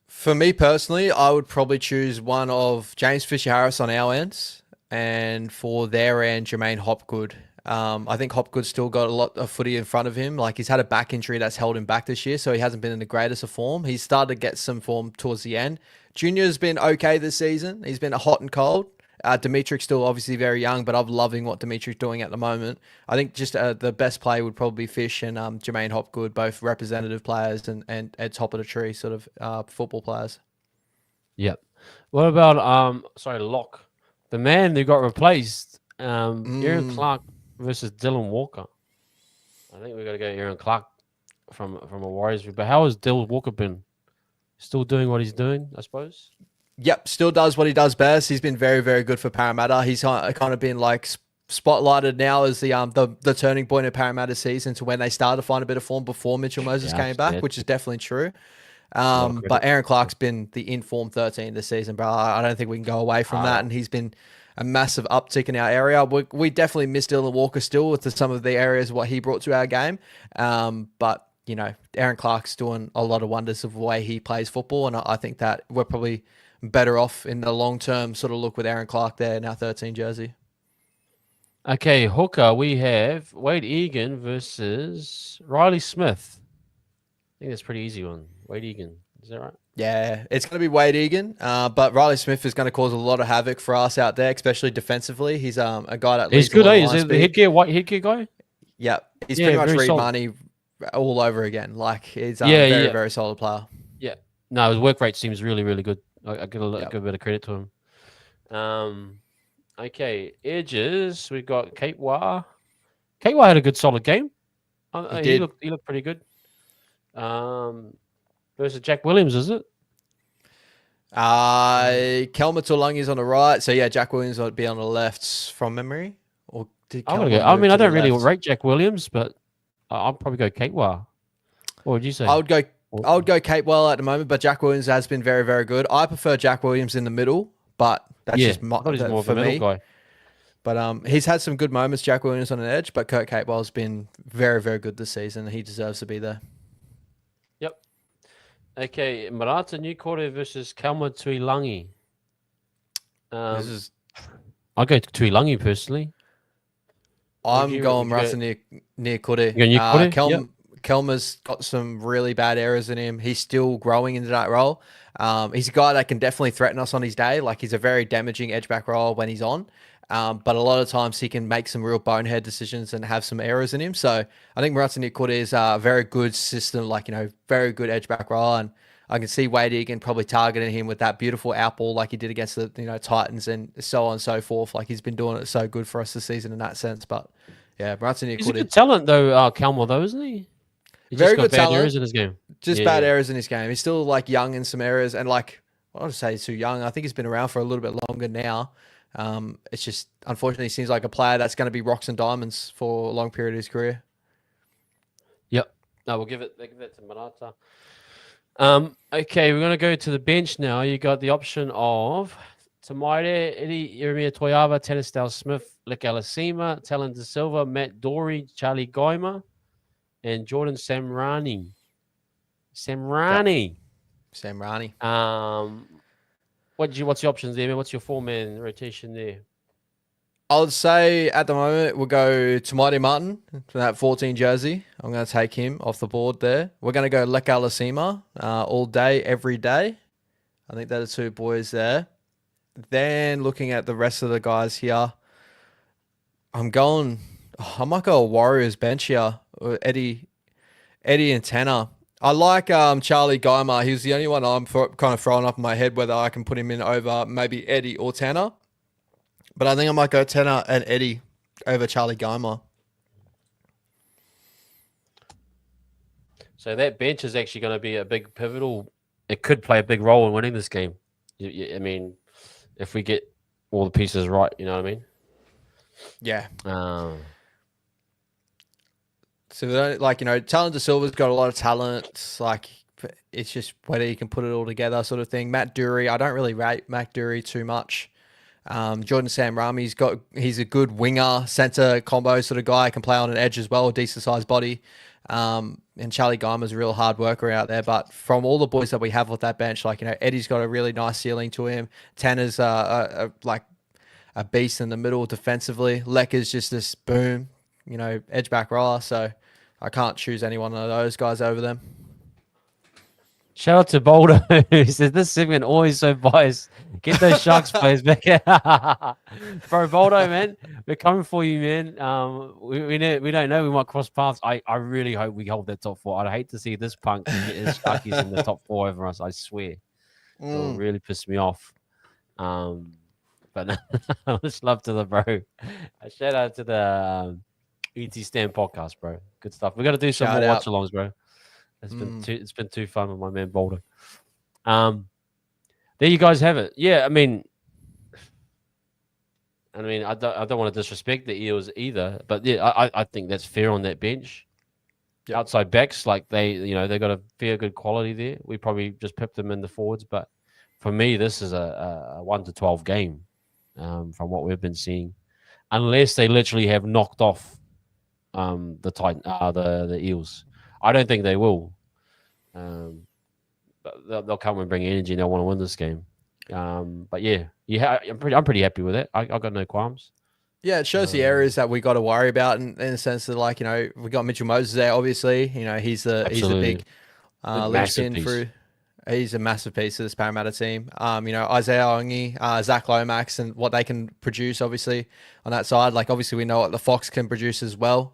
For me personally, I would probably choose one of James Fisher-Harris on our ends, and for their end, Jermaine Hopgood. I think Hopgood's still got a lot of footy in front of him. Like he's had a back injury that's held him back this year, so he hasn't been in the greatest of form. He's started to get some form towards the end. Junior's been okay this season. He's been hot and cold. Dimitri's still obviously very young, but I'm loving what Dimitri's doing at the moment. I think just the best play would probably be Fish and Jermaine Hopgood, both representative players and at top of the tree sort of football players. Yep. What about Locke, the man who got replaced, Aaron Clark versus Dylan Walker? I think we got to go Aaron Clark from a Warriors view. But how has Dylan Walker been? Still doing what he's doing, I suppose. Yep, still does what he does best. He's been very, very good for Parramatta. He's kind of been like spotlighted now as the turning point of Parramatta season to when they started to find a bit of form before Mitchell Moses came back, which is definitely true. But Aaron Clark's been the in-form 13 this season, bro. I don't think we can go away from that, and he's been a massive uptick in our area. We definitely miss Dylan Walker still with some of the areas what he brought to our game, but you know, Aaron Clark's doing a lot of wonders of the way he plays football, and I think that we're probably better off in the long-term sort of look with Aaron Clark there in our 13 jersey. Okay, hooker, we have Wade Egan versus Riley Smith. I think that's a pretty easy one. Wade Egan, is that right? Yeah, it's going to be Wade Egan, but Riley Smith is going to cause a lot of havoc for us out there, especially defensively. He's a guy that leads. He's good, eh? Is he the white headgear guy? Yeah, he's pretty much read money all over again. Like he's a very solid player. Yeah, no, his work rate seems really, really good. I give a bit of credit to him. Okay, edges. We got Kate Wah. Kate Wah had a good, solid game. He looked pretty good. Versus Jack Williams, is it? Kelma Tulangi's on the right, so yeah, Jack Williams would be on the left from memory. Or did I don't really rate Jack Williams, but I'll probably go Kate Wah. What would you say? I would go Kate Well at the moment, but Jack Williams has been very, very good. I prefer Jack Williams in the middle, but that's just more of a middle guy. But he's had some good moments, Jack Williams on an edge, but Kurt Capewell's been very, very good this season. He deserves to be there. Yep. Okay, Marata Newcourt versus Kalma Tuilangi. I'll go to Tuilangi personally. I'm going Marata Newcourt. Kelma's got some really bad errors in him. He's still growing into that role. He's a guy that can definitely threaten us on his day. Like he's a very damaging edge back role when he's on. But a lot of times he can make some real bonehead decisions and have some errors in him. So I think Marata Newcourt is a very good system, very good edge back role. And I can see Wade Egan probably targeting him with that beautiful outball like he did against the Titans and so on and so forth. Like he's been doing it so good for us this season in that sense. But yeah, Marata Newcourt. He's a good talent though, Kalma though, isn't he? He's very just good bad talent. Errors in his game. Bad errors in his game. He's still young in some areas, and I would say he's too young. I think he's been around for a little bit longer now. It's just unfortunately seems like a player that's going to be rocks and diamonds for a long period of his career. Yep. No, we'll give it to Marata. Okay, we're going to go to the bench now. You got the option of Tamaire, Eddie Jeremia Toyava, Tanistel Smith, Lick Alasima, Talon De Silva, Matt Dory, Charlie Goima, and Jordan Samrani. What's the options there, man? What's your 4-man rotation there? I would say at the moment we'll go to Mighty Martin for that 14 jersey. I'm going to take him off the board there. We're going to go Lek Alasima all day, every day. I think they're the two boys there. Then looking at the rest of the guys here, I might go a Warriors bench here. Eddie and Tanner. I like Charlie Guymer. He was the only one I'm kind of throwing up in my head whether I can put him in over maybe Eddie or Tanner. But I think I might go Tanner and Eddie over Charlie Guymer. So that bench is actually going to be a big pivotal. It could play a big role in winning this game. I mean, if we get all the pieces right. You know what I mean? Yeah. Um, So we don't, like, Talon De Silva's got a lot of talent. Like, it's just whether you can put it all together, sort of thing. Matt Dury, I don't really rate Matt Dury too much. Jordan Samrami's he's a good winger, center combo sort of guy. Can play on an edge as well, decent sized body. And Charlie Guymer's a real hard worker out there. But from all the boys that we have with that bench, like, Eddie's got a really nice ceiling to him. Tanner's like a beast in the middle defensively. Lecker's just this boom, edge back roller. So I can't choose any one of those guys over them. Shout out to Boulder who says this segment always so biased. Get those Sharks players back. Bro, Boulder, man, we're coming for you, man. We don't know. We might cross paths. I really hope we hold that top four. I'd hate to see this punk get his Sharkies in the top four over us. I swear. It'll really piss me off. But much love to the bro. A shout out to the ET Stand podcast, bro. Good stuff. We got to do some more watch-alongs, bro. It's been too fun with my man Boulder. There you guys have it. Yeah, I mean, I don't want to disrespect the Eels either, but yeah, I think that's fair on that bench. Yep. Outside backs, like they got a fair good quality there. We probably just pipped them in the forwards, but for me, this is a 1-12 game from what we've been seeing, unless they literally have knocked off the Eels. I don't think they will. But they'll come and bring energy and they'll want to win this game. But yeah, I'm pretty happy with it. I got no qualms. Yeah, it shows the areas that we got to worry about in the sense that, like, we got Mitchell Moses there. Obviously, he's a big linchpin through. He's a massive piece of this Parramatta team. Isaiah Ongi, Zach Lomax, and what they can produce, obviously, on that side. Like, obviously, we know what the Fox can produce as well,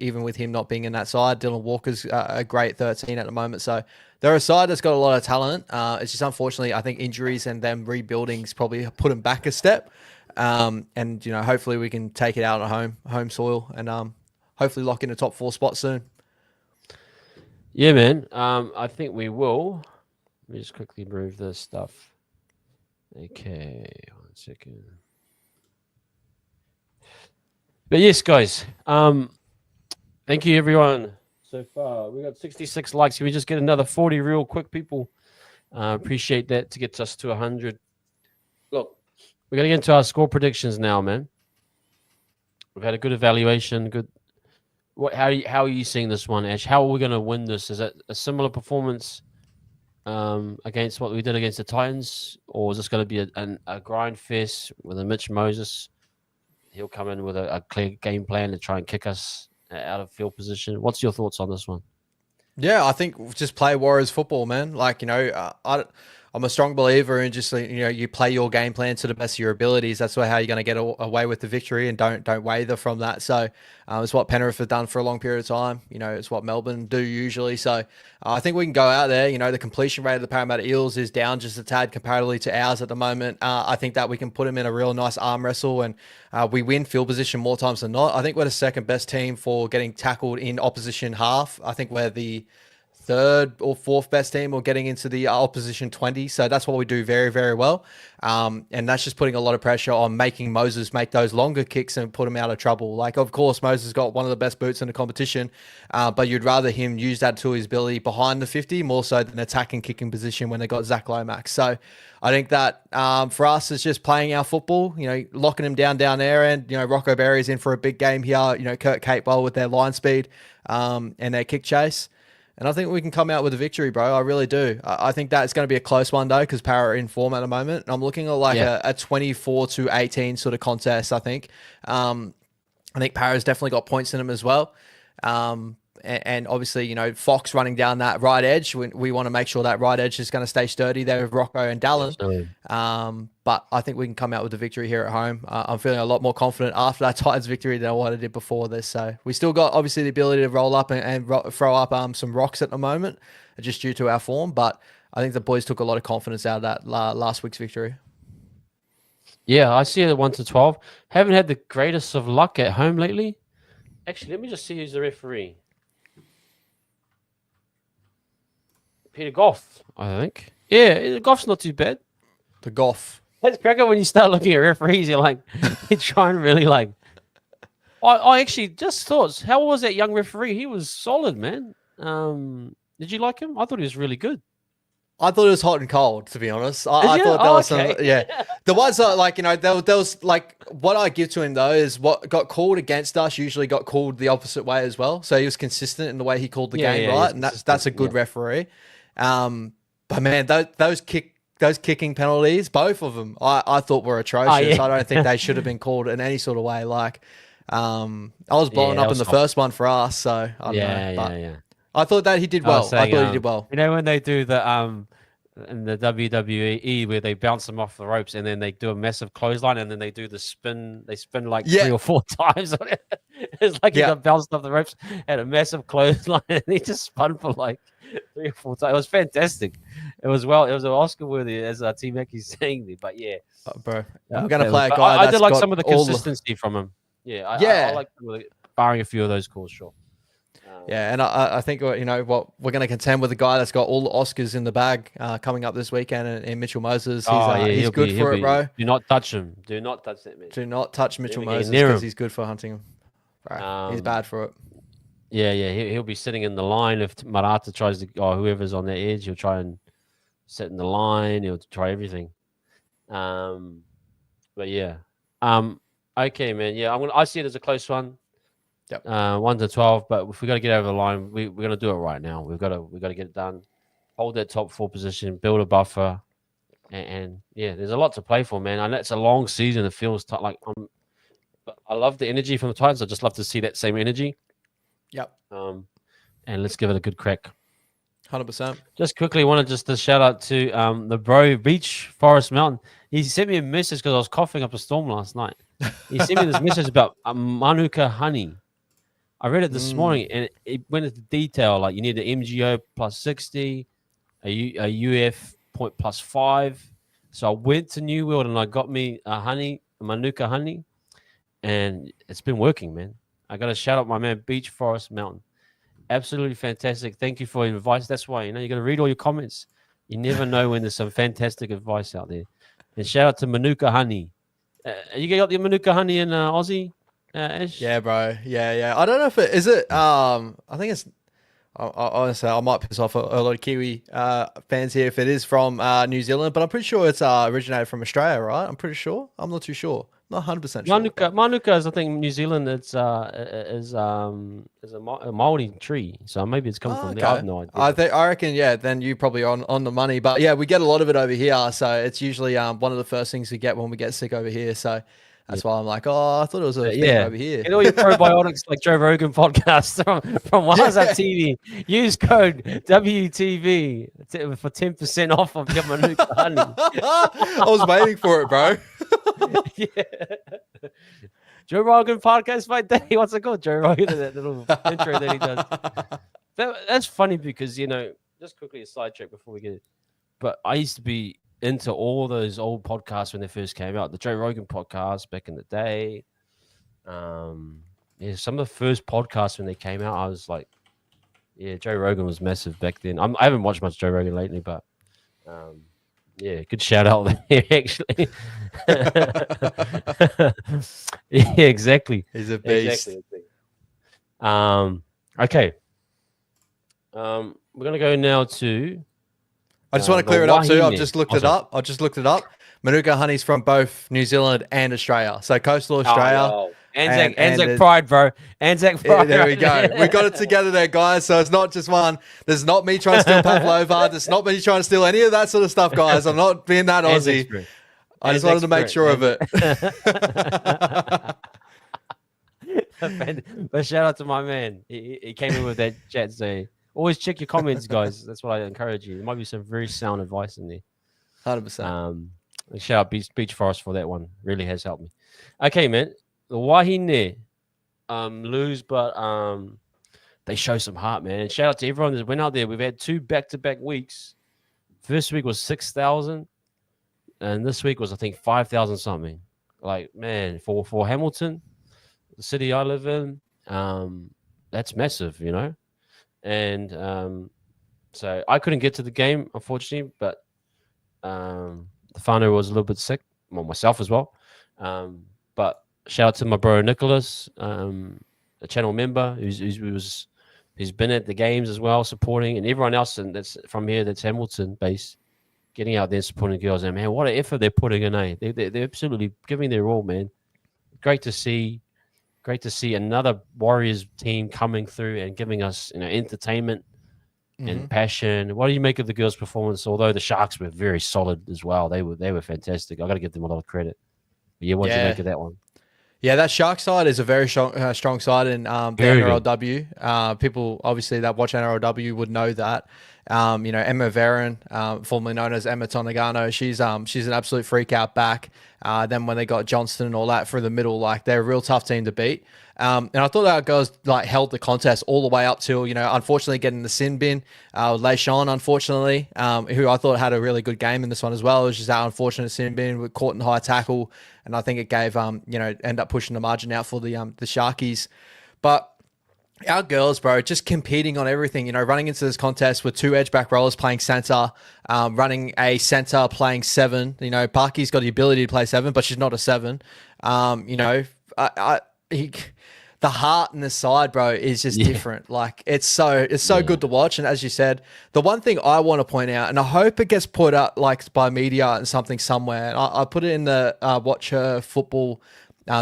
even with him not being in that side. Dylan Walker's a great 13 at the moment. So they're a side that's got a lot of talent. It's just, unfortunately, I think injuries and them rebuilding's probably put them back a step. And, hopefully we can take it out on home soil and hopefully lock in a top 4 spot soon. Yeah, man. I think we will. Let me just quickly move this stuff. Okay, 1 second. But yes, guys. Thank you, everyone. So far, we got 66 likes. Can we just get another 40 real quick, people? Appreciate that to get us to 100. Look, we're going to get into our score predictions now, man. We've had a good evaluation. Good. How are you seeing this one, Ash? How are we going to win this? Is it a similar performance against what we did against the Titans, or is this going to be a grind fest with a Mitch Moses? He'll come in with a clear game plan to try and kick us out of field position. What's your thoughts on this one? Yeah, I think just play Warriors football, man. Like, I'm a strong believer in just, you play your game plan to the best of your abilities. That's how you're going to get away with the victory, and don't waver from that. So it's what Penrith have done for a long period of time. It's what Melbourne do usually. So I think we can go out there. The completion rate of the Parramatta Eels is down just a tad comparatively to ours at the moment. I think that we can put them in a real nice arm wrestle, and we win field position more times than not. I think we're the second best team for getting tackled in opposition half. I think we're the third or fourth best team or getting into the opposition 20. So that's what we do very, very well. And that's just putting a lot of pressure on making Moses make those longer kicks and put him out of trouble. Like, of course, Moses got one of the best boots in the competition, but you'd rather him use that to his ability behind the 50 more so than attacking kicking position when they got Zach Lomax. So I think that for us, it's just playing our football, locking him down there. And, Rocco Berry is in for a big game here. Kurt Capewell with their line speed and their kick chase. And I think we can come out with a victory, bro. I really do. I think that it's going to be a close one, though, because Para are in form at the moment. And I'm looking at a 24-18 sort of contest, I think. I think Para's definitely got points in him as well. And obviously, Fox running down that right edge. We want to make sure that right edge is going to stay sturdy there with Rocco and Dallin. But I think we can come out with the victory here at home. I'm feeling a lot more confident after that Titans victory than what I did before this. So we still got, obviously, the ability to roll up and throw up some rocks at the moment, just due to our form. But I think the boys took a lot of confidence out of that last week's victory. Yeah, I see it at 1-12. Haven't had the greatest of luck at home lately. Actually, let me just see who's the referee. Peter Goff, I think. Yeah, Goff's not too bad. The Goff. It's cracker when you start looking at referees. You're like, you try and really like. I actually just thought, how was that young referee? He was solid, man. Did you like him? I thought he was really good. I thought it was hot and cold, to be honest. I you? thought there Oh, was okay. some, yeah. The ones that, like, there was, like, what I give to him, though, is what got called against us usually got called the opposite way as well. So he was consistent in the way he called the game, right? And that's a good referee. But, man, those kicking penalties, both of them, I thought were atrocious. I don't think they should have been called in any sort of way. Like, I was blowing up in the first one for us, so I don't know. But I thought that he did well. I thought he did well. You know when they do the in the WWE where they bounce them off the ropes and then they do a massive clothesline and then they do the spin. They spin like 3 or 4 times on it. It's like he got bounced off the ropes at a massive clothesline and he just spun for like 3 or 4 times. It was fantastic. It was an Oscar worthy, as T Mackie's saying there. But yeah, bro, we're gonna play a guy. I did like some of the consistency from him. Yeah, I like barring a few of those calls, sure. Yeah, and I think we're going to contend with a guy that's got all the Oscars in the bag coming up this weekend, and Mitchell Moses. He's good for it, bro. Do not touch him. Do not touch that man. Do not touch Mitchell Moses because he's good for hunting him. Bro, he's bad for it. Yeah, he'll be sitting in the line if Marata tries to, or whoever's on that edge, he'll try and sit in the line. He'll try everything. But yeah, okay, man. Yeah, I see it as a close one. Yep. 1 to 12, but if we got to get over the line, we're gonna do it right now. We've got to get it done. Hold that top 4 position, build a buffer, and yeah, there's a lot to play for, man. And it's a long season. It feels like I love the energy from the Titans. I just love to see that same energy. Yep. And let's give it a good crack. 100%. Just quickly, wanted just to shout out to the bro Beach Forest Mountain. He sent me a message because I was coughing up a storm last night. He sent me this message about Manuka honey. I read it this morning, and it went into detail. Like you need an MGO plus 60, a UF point plus 5. So I went to New World and I got me a Manuka honey, and it's been working, man. I got to shout out my man Beach Forest Mountain. Absolutely fantastic. Thank you for your advice. That's why you got to read all your comments. You never know when there's some fantastic advice out there. And shout out to Manuka honey. You got the Manuka honey in Aussie? Ash? Yeah, bro. Yeah. I don't know if is it. I think it's. Honestly, I might piss off a lot of Kiwi fans here if it is from New Zealand, but I'm pretty sure it's originated from Australia, right? I'm pretty sure. I'm not too sure. Not 100% sure. Manuka is, I think, New Zealand. It's is a Maori tree, so maybe it's come from there. I have no idea. I reckon, yeah. Then you probably on the money, but yeah, we get a lot of it over here, so it's usually one of the first things we get when we get sick over here. So. That's why I'm like, I thought it was a thing over here. And all your probiotics like Joe Rogan podcast from WhatsApp TV. Use code WTV for 10% off of your Manuka honey. I was waiting for it, bro. Yeah. Joe Rogan podcast by day. What's it called? Joe Rogan, that little intro that he does. That's funny because, just quickly a sidetrack before we get it. But I used to be into all those old podcasts when they first came out, the Joe Rogan podcast back in the day. Some of the first podcasts when they came out, I was like, Joe Rogan was massive back then. I haven't watched much Joe Rogan lately, but good shout out there, actually. Yeah, exactly. He's a beast. Exactly. Okay. We're gonna go now to. I just want to clear it up too. I've just looked it up. Manuka honey's from both New Zealand and Australia. So coastal Australia. Anzac Pride, bro. Anzac Pride. There we go. We got it together there, guys. So it's not just one. There's not me trying to steal Pavlova. There's not me trying to steal any of that sort of stuff, guys. I'm not being that Aussie. I just wanted to make sure of it. But shout out to my man. He came in with that chat saying, always check your comments, guys. That's what I encourage you. There might be some very sound advice in there. 100%. Shout out Beach Forest for that one. Really has helped me. Okay, man. The Wahine lose, but they show some heart, man. And shout out to everyone that went out there. We've had 2 back-to-back weeks. First week was 6,000, and this week was, I think, 5,000 something. Like, man, for Hamilton, the city I live in, that's massive, And so I couldn't get to the game, unfortunately, but the founder was a little bit sick. myself as well. But shout out to my bro Nicholas, a channel member who's been at the games as well, supporting, and everyone else and that's from here that's Hamilton based, getting out there supporting girls. And man, what an effort they're putting in! They're absolutely giving their all, man. Great to see. Great to see another Warriors team coming through and giving us, entertainment and passion. What do you make of the girls' performance? Although the Sharks were very solid as well, they were fantastic. I got to give them a lot of credit. But yeah, what do you make of that one? Yeah, that Shark side is a very strong side in the NRLW. People obviously that watch NRLW would know that. Emma Veron, formerly known as Emma Tonegano, she's an absolute freak out back. Then when they got Johnston and all that through the middle, like they're a real tough team to beat. And I thought our girls like held the contest all the way up till, unfortunately getting the sin bin. Leishon, unfortunately, who I thought had a really good game in this one as well. It was just our unfortunate sin bin with caught in high tackle. And I think it gave, end up pushing the margin out for the Sharkies. But our girls, bro, just competing on everything, running into this contest with 2 edge back rollers playing center, running a center playing 7. Parky's got the ability to play 7, but she's not a 7. The heart in the side, bro, is just different. Like it's so good to watch. And as you said, the one thing I want to point out, and I hope it gets put up like by media and something somewhere. And I put it in the watch her football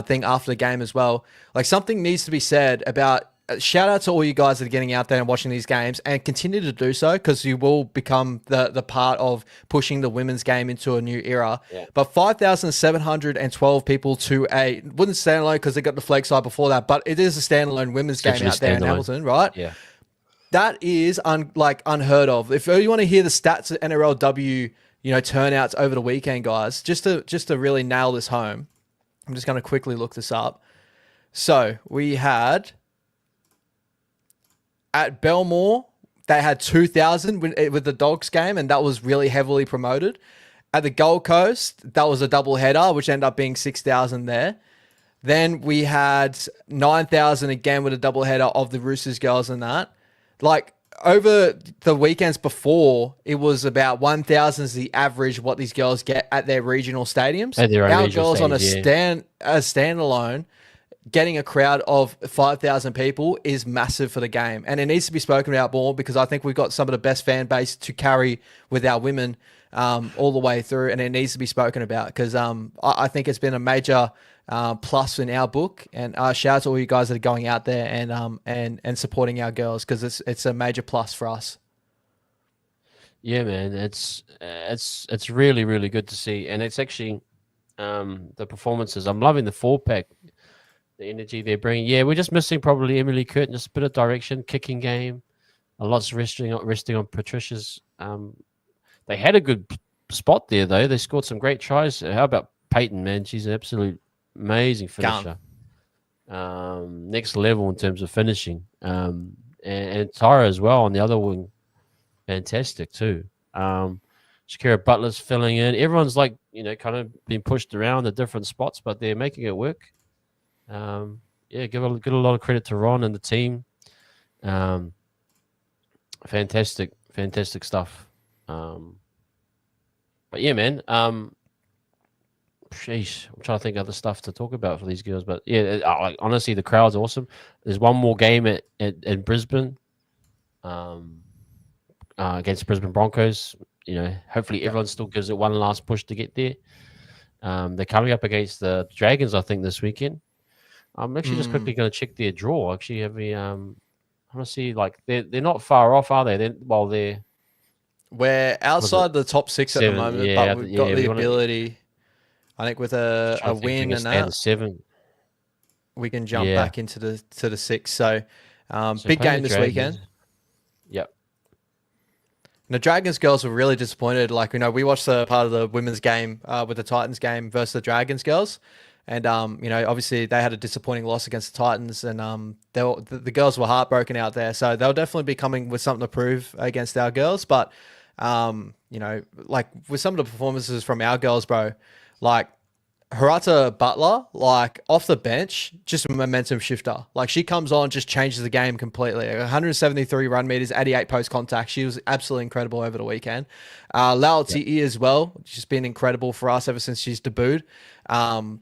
thing after the game as well. Like something needs to be said about. Shout out to all you guys that are getting out there and watching these games, and continue to do so because you will become the part of pushing the women's game into a new era. Yeah. But 5,712 people to wouldn't stand alone because they got the flag side before that, but it is a standalone women's game out there in Hamilton, right? Yeah. That is unheard of. If you want to hear the stats at NRLW, turnouts over the weekend, guys, just to really nail this home, I'm just going to quickly look this up. So we had. At Belmore, they had 2,000 with the Dogs game, and that was really heavily promoted. At the Gold Coast, that was a double header, which ended up being 6,000 there. Then we had 9,000 again with a double header of the Roosters girls and that. Like over the weekends before, it was about 1,000 is the average what these girls get at their regional stadiums. Our girls on a standalone. Getting a crowd of 5,000 people is massive for the game. And it needs to be spoken about more because I think we've got some of the best fan base to carry with our women all the way through. And it needs to be spoken about because I think it's been a major plus in our book. And shout out to all you guys that are going out there and supporting our girls because it's a major plus for us. Yeah, man. It's really, really good to see. And it's actually the performances. I'm loving the 4-pack. The energy they're bringing. Yeah, we're just missing probably Emily Curtin, just a bit of direction, kicking game. A lot's resting on Patricia's. They had a good spot there, though. They scored some great tries. How about Peyton, man? She's an absolute amazing finisher. Next level in terms of finishing. And Tyra as well on the other wing. Fantastic, too. Shakira Butler's filling in. Everyone's kind of being pushed around the different spots, but they're making it work. Give a lot of credit to Ron and the team. Fantastic stuff. But yeah, man. Sheesh, I'm trying to think of other stuff to talk about for these girls. But yeah, honestly, the crowd's awesome. There's one more game in Brisbane, against Brisbane Broncos. Hopefully everyone still gives it one last push to get there. They're coming up against the Dragons, I think, this weekend. I'm actually just quickly going to check their draw. Actually, I want to see they're not far off, are they? We're outside the top 6 at the moment, but we've got the ability. I think with a win and that 7, we can jump back into the 6. So big game this weekend. Yep. And the Dragons girls were really disappointed. We watched the part of the women's game with the Titans game versus the Dragons girls. And, obviously they had a disappointing loss against the Titans and the girls were heartbroken out there. So they'll definitely be coming with something to prove against our girls. But, with some of the performances from our girls, bro, Hirata Butler, like off the bench, just a momentum shifter. Like she comes on, just changes the game completely. 173 run meters, 88 post contact. She was absolutely incredible over the weekend. Lau Ti'i as well, she's been incredible for us ever since she's debuted.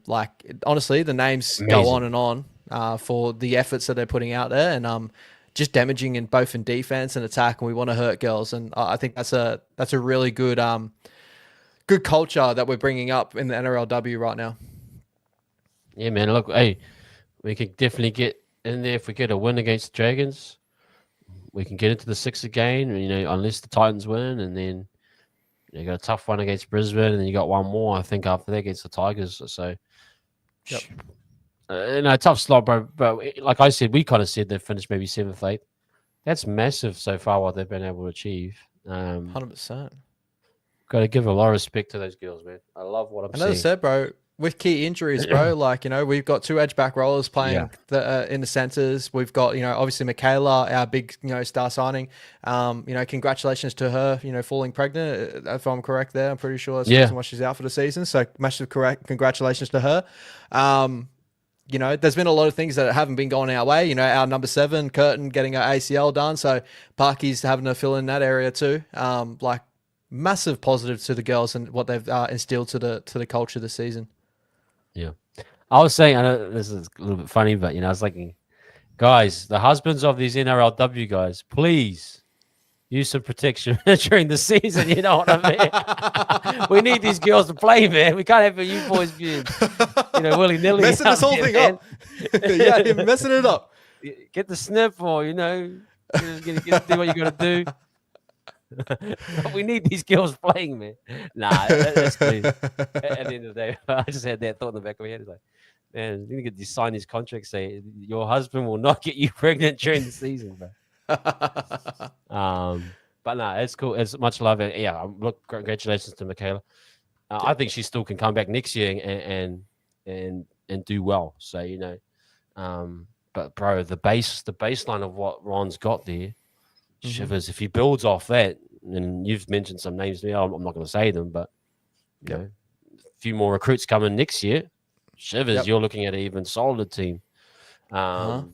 Like honestly, the names go on and on for the efforts that they're putting out there, and just damaging in both in defense and attack. And we want to hurt girls, and I think that's a really good good culture that we're bringing up in the NRLW right now. Yeah, man. Look, hey, we can definitely get in there if we get a win against the Dragons. We can get into the 6 again, unless the Titans win, and then you got a tough one against Brisbane, and then you got one more, I think, after that against the Tigers. So, tough slot, bro. But like I said, we kind of said they finished maybe 7th, 8th. That's massive so far what they've been able to achieve. 100%. Got to give a lot of respect to those girls, man. I love what I'm seeing. As I said, bro, with key injuries, bro, like, we've got 2 edge back rollers playing in the centers. We've got, obviously Michaela, our big, star signing. Congratulations to her, falling pregnant, if I'm correct there. I'm pretty sure that's the reason why she's out for the season. So massive congratulations to her. There's been a lot of things that haven't been going our way. Our number 7, Curtin, getting her ACL done. So Parky's having to fill in that area too. Massive positive to the girls and what they've instilled to the culture this season. Yeah. I was saying, I know this is a little bit funny, but, I was thinking, guys, the husbands of these NRLW guys, please use some protection during the season. You know what I mean? We need these girls to play, man. We can't have you boys being, willy-nilly. Messing this whole thing up. Yeah, you're messing it up. Get the snip or, get do what you got to do. We need these girls playing, man. Nah, that's crazy. At the end of the day, I just had that thought in the back of my head. It's like, man, you need to sign these contracts. Say your husband will not get you pregnant during the season, bro. But no, it's cool. It's much love. Yeah, look, congratulations to Michaela. I think she still can come back next year and do well. So but bro, the baseline of what Ron's got there. Shivers, if he builds off that, and you've mentioned some names to me, I'm not going to say them, but a few more recruits coming next year. Shivers, you're looking at an even solid team. So I'm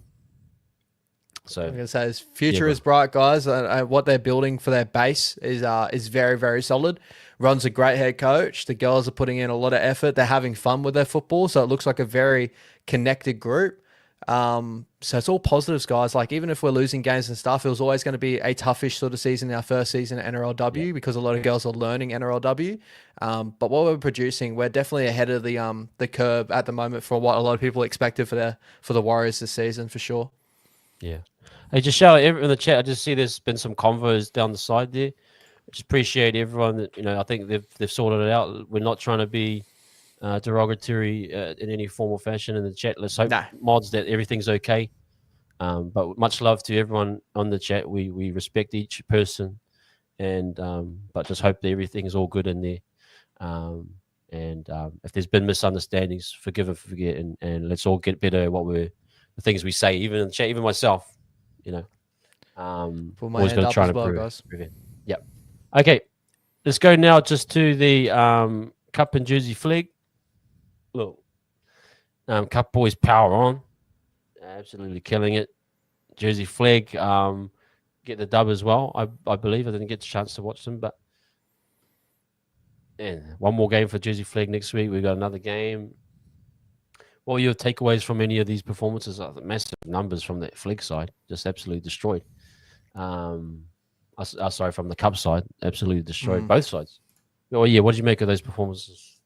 going to say his future is bright, guys. What they're building for their base is very, very solid. Ron's a great head coach. The girls are putting in a lot of effort. They're having fun with their football, so it looks like a very connected group. So it's all positives, guys. Like, even if we're losing games and stuff, it was always going to be a toughish sort of season in our first season at NRLW because a lot of girls are learning NRLW. But what we're producing, we're definitely ahead of the curve at the moment for what a lot of people expected for the Warriors this season, for sure. Yeah. Hey, just shout out in the chat. I just see there's been some convos down the side there. Just appreciate everyone that, I think they've sorted it out. We're not trying to be derogatory in any formal fashion in the chat. Let's hope mods that everything's okay. But much love to everyone on the chat. We respect each person, and but just hope that everything is all good in there. And if there's been misunderstandings, forgive and forget, and let's all get better at the things we say, even in the chat, even myself. Always going to try and improve. Yep. Okay, let's go now just to the Cup and Jersey flag. Look, Cup boys power on, absolutely killing it. Jersey flag get the dub as well. I believe I didn't get the chance to watch them, but one more game for Jersey flag next week. We've got another game. What were your takeaways from any of these performances? Massive numbers from the flag side, just absolutely destroyed. Sorry, from the Cup side, absolutely destroyed both sides. Oh yeah, what did you make of those performances?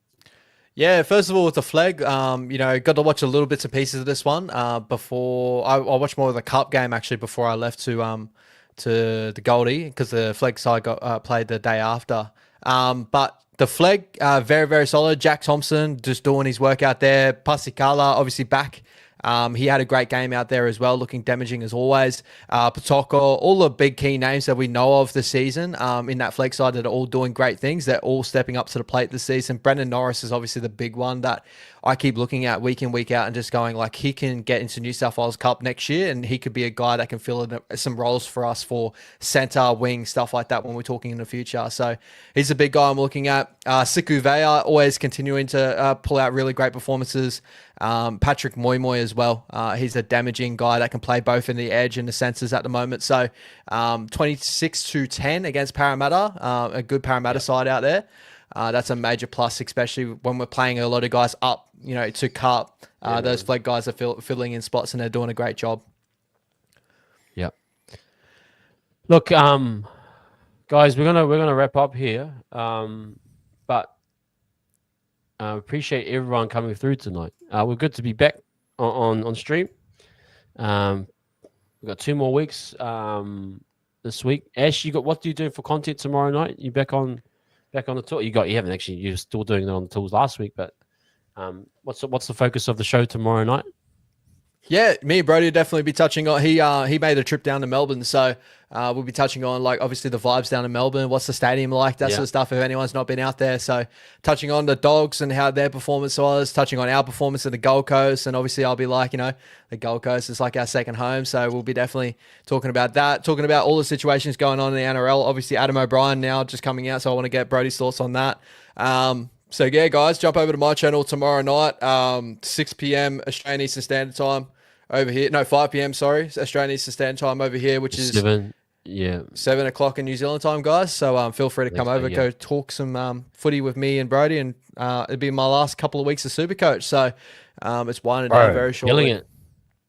Yeah, first of all, with the flag, got to watch a little bits and pieces of this one before I watched more of the Cup game actually before I left to the Goldie, because the flag side got played the day after. But the flag, very, very solid. Jack Thompson just doing his work out there. Pasikala obviously back He had a great game out there as well, looking damaging as always. Patoko, all the big key names that we know of this season in that flex side that are all doing great things. They're all stepping up to the plate this season. Brendan Norris is obviously the big one that I keep looking at week in, week out and just going like he can get into New South Wales Cup next year and he could be a guy that can fill in some roles for us for centre, wing, stuff like that when we're talking in the future. So he's a big guy I'm looking at. Siku Vea always continuing to pull out really great performances. Patrick Moy as well. He's a damaging guy that can play both in the edge and the centres at the moment. So 26-10 against Parramatta, a good Parramatta side out there. That's a major plus, especially when we're playing a lot of guys up, to cup. Those flag guys are filling in spots and they're doing a great job. Yeah. Look, guys, we're gonna wrap up here. But appreciate everyone coming through tonight. We're good to be back on stream. We've got 2 more weeks this week. Ash, what do you do for content tomorrow night? You back on the tour? You're still doing it on the tools last week, but what's the focus of the show tomorrow night? Yeah, me and Brody will definitely be touching on. He made a trip down to Melbourne, so we'll be touching on like obviously the vibes down in Melbourne. What's the stadium like? That sort of stuff. If anyone's not been out there, so touching on the Dogs and how their performance was, touching on our performance at the Gold Coast, and obviously I'll be like, the Gold Coast is like our second home, so we'll be definitely talking about that, talking about all the situations going on in the NRL. Obviously Adam O'Brien now just coming out, so I want to get Brody's thoughts on that. So yeah, guys, jump over to my channel tomorrow night, 6 p.m. Australian Eastern Standard Time over here. No, 5 p.m. Sorry, Australian Eastern Standard Time over here, which is 7 o'clock in New Zealand time, guys. So feel free to come over, go talk some footy with me and Brody, and it'll be my last couple of weeks of Supercoach. So it's winding down very shortly. Killing it.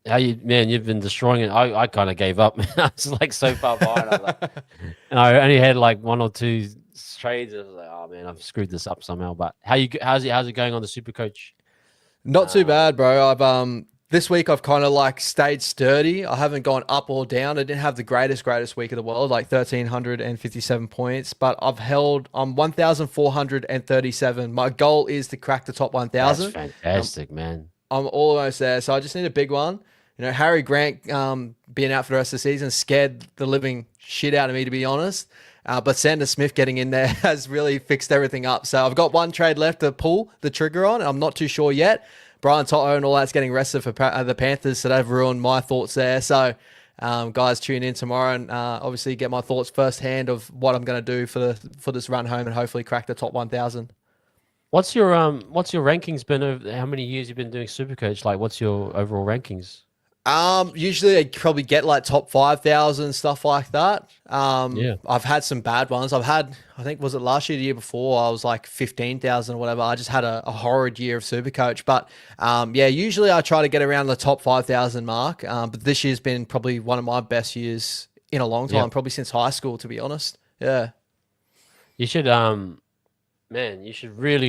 How you've been destroying it. I kind of gave up. I was like so far behind. And I only had like 1 or 2 trades. I was like, oh man, I've screwed this up somehow. But how's it going on the Supercoach? Not too bad, bro. I've this week I've kind of like stayed sturdy. I haven't gone up or down. I didn't have the greatest week of the world, like 1,357 points, but I'm 1,437. My goal is to crack the top 1,000. That's fantastic, man. I'm almost there. So I just need a big one. Harry Grant being out for the rest of the season scared the living shit out of me, to be honest. But Sanders Smith getting in there has really fixed everything up. So I've got 1 trade left to pull the trigger on. I'm not too sure yet. Brian Toto and all that's getting rested for the Panthers, so they've ruined my thoughts there. So, guys, tune in tomorrow and obviously get my thoughts firsthand of what I'm going to do for this run home and hopefully crack the top 1,000. What's your rankings been over how many years you've been doing Supercoach? Like, what's your overall rankings? Usually I probably get like top 5,000, stuff like that. I've had some bad ones. I think, was it last year, the year before, I was like 15,000 or whatever. I just had a horrid year of Supercoach. But usually I try to get around the top 5,000 mark. But this year's been probably one of my best years in a long time, probably since high school, to be honest. Yeah. You should, man, you should really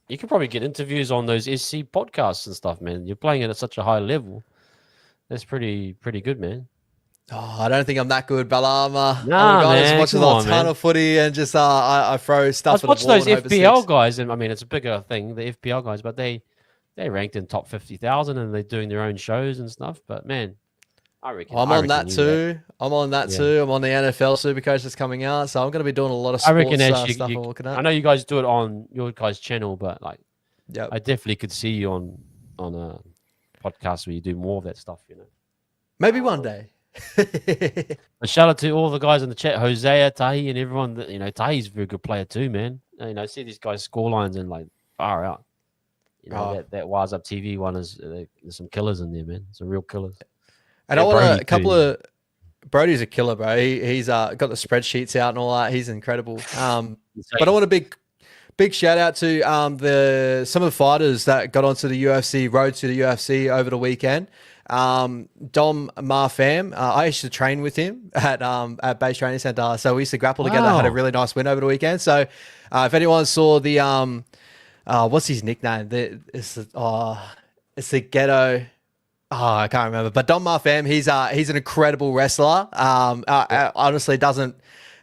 you could probably get interviews on those SC podcasts and stuff, man. You're playing it at such a high level. That's pretty good, man. Oh, I don't think I'm that good, but I'm a guy that watches a ton of footy and just I throw stuff. Let's watch those FPL guys, and I mean it's a bigger thing, the FPL guys, but they ranked in top 50,000 and they're doing their own shows and stuff. But man, I reckon I'm on that too. I'm on the NFL Supercoach that's coming out, so I'm going to be doing a lot of sports stuff. I'm looking at. I know you guys do it on your guys' channel, but I definitely could see you on a podcast where you do more of that stuff, Maybe one day. A shout out to all the guys in the chat, Hosea, Tahi, and everyone. That Tahi's a very good player too, man. See these guys' score lines and far out. That Wise Up TV one there's some killers in there, man. Some real killers. And I want a couple of. Brody's a killer, bro. He's got the spreadsheets out and all that. He's incredible. But I want a big shout out to some of the fighters that got onto the UFC, road to the UFC over the weekend. Dom Marfam, I used to train with him at Base Training Center, so we used to grapple together. Had a really nice win over the weekend. So if anyone saw the what's his nickname? It's the ghetto. Oh, I can't remember. But Dom Marfam, he's an incredible wrestler. Honestly, doesn't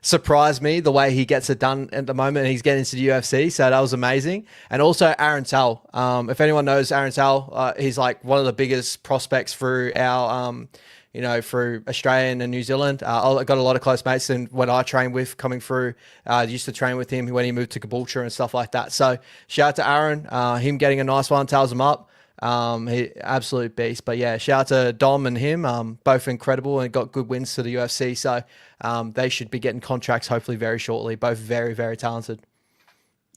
surprised me the way he gets it done at the moment. He's getting into the UFC, so that was amazing. And also Aaron Tell. If anyone knows Aaron Tell, he's like one of the biggest prospects through our through Australia and New Zealand. I got a lot of close mates, and when I trained with coming through, used to train with him when he moved to Caboolture and stuff like that. So shout out to Aaron, him getting a nice one, tells him up. He absolute beast. But yeah, shout out to Dom and him, both incredible and got good wins to the UFC. So they should be getting contracts hopefully very shortly. Both very, very talented.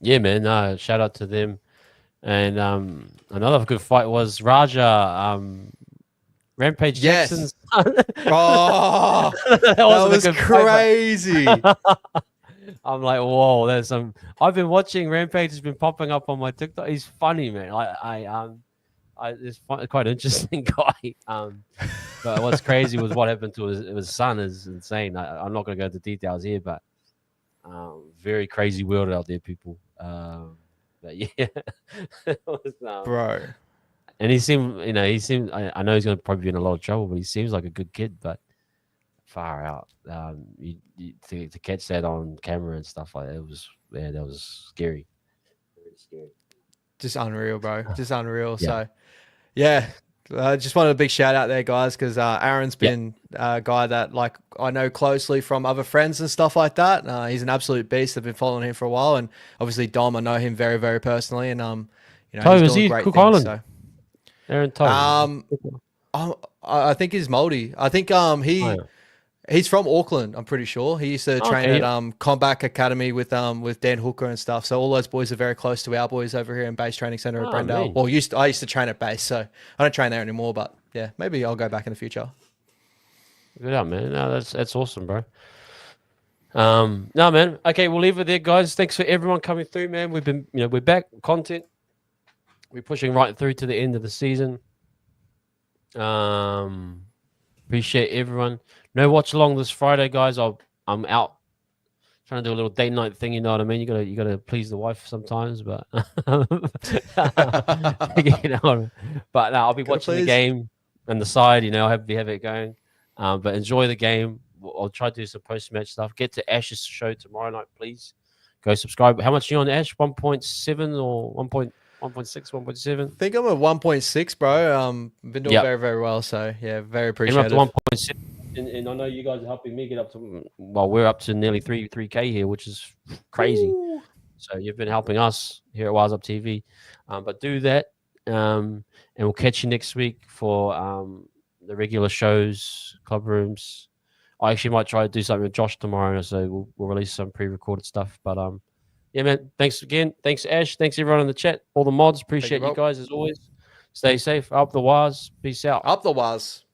Yeah, man. Shout out to them. And another good fight was Raja. Rampage Jackson's son. Oh, that was crazy. I'm like, whoa, there's some. I've been watching Rampage. Has been popping up on my TikTok. He's funny, man. It's quite an interesting guy. But what's crazy was what happened to his son is insane. I'm not going to go into details here, but very crazy world out there, people. But yeah, it was, bro. And he seemed. I know he's going to probably be in a lot of trouble, but he seems like a good kid. But far out. To catch that on camera and stuff like that, that was scary. Very scary. Just unreal, bro. Just unreal. Yeah. So, yeah, just wanted a big shout out there, guys, because Aaron's been a guy that like I know closely from other friends and stuff like that. He's an absolute beast. I've been following him for a while, and obviously Dom, I know him very, very personally, and he's doing great things. So. Aaron Toe. I think he's Moldy. I think he's from Auckland. I'm pretty sure he used to train at Combat Academy with Dan Hooker and stuff. So all those boys are very close to our boys over here in Base Training Center at Brendale. Well, I used to train at Base, so I don't train there anymore. But yeah, maybe I'll go back in the future. Good up, man. No, that's awesome, bro. No, man. Okay, we'll leave it there, guys. Thanks for everyone coming through, man. We've been, we're back content. We're pushing right through to the end of the season. Appreciate everyone. No watch along this Friday, guys. I'm out trying to do a little date night thing. You know what I mean? You gotta please the wife sometimes, but But no, I'll be watching the game on the side. Have it going. But enjoy the game. I'll try to do some post match stuff. Get to Ash's show tomorrow night, please. Go subscribe. How much are you on Ash? 1.7 or 1.6, 1.7? I think I'm at 1.6, bro. Been doing very, very well. So yeah, very appreciative. Up to 1.7, and I know you guys are helping me get up to. Well, we're up to nearly 3K here, which is crazy. Ooh. So you've been helping us here at Wise Up TV. But do that, and we'll catch you next week for the regular shows, club rooms. I actually might try to do something with Josh tomorrow, so we'll release some pre-recorded stuff. But yeah, man. Thanks again. Thanks, Ash. Thanks, everyone in the chat. All the mods. Appreciate you guys, as always. Stay safe. Up the wires. Peace out. Up the wires.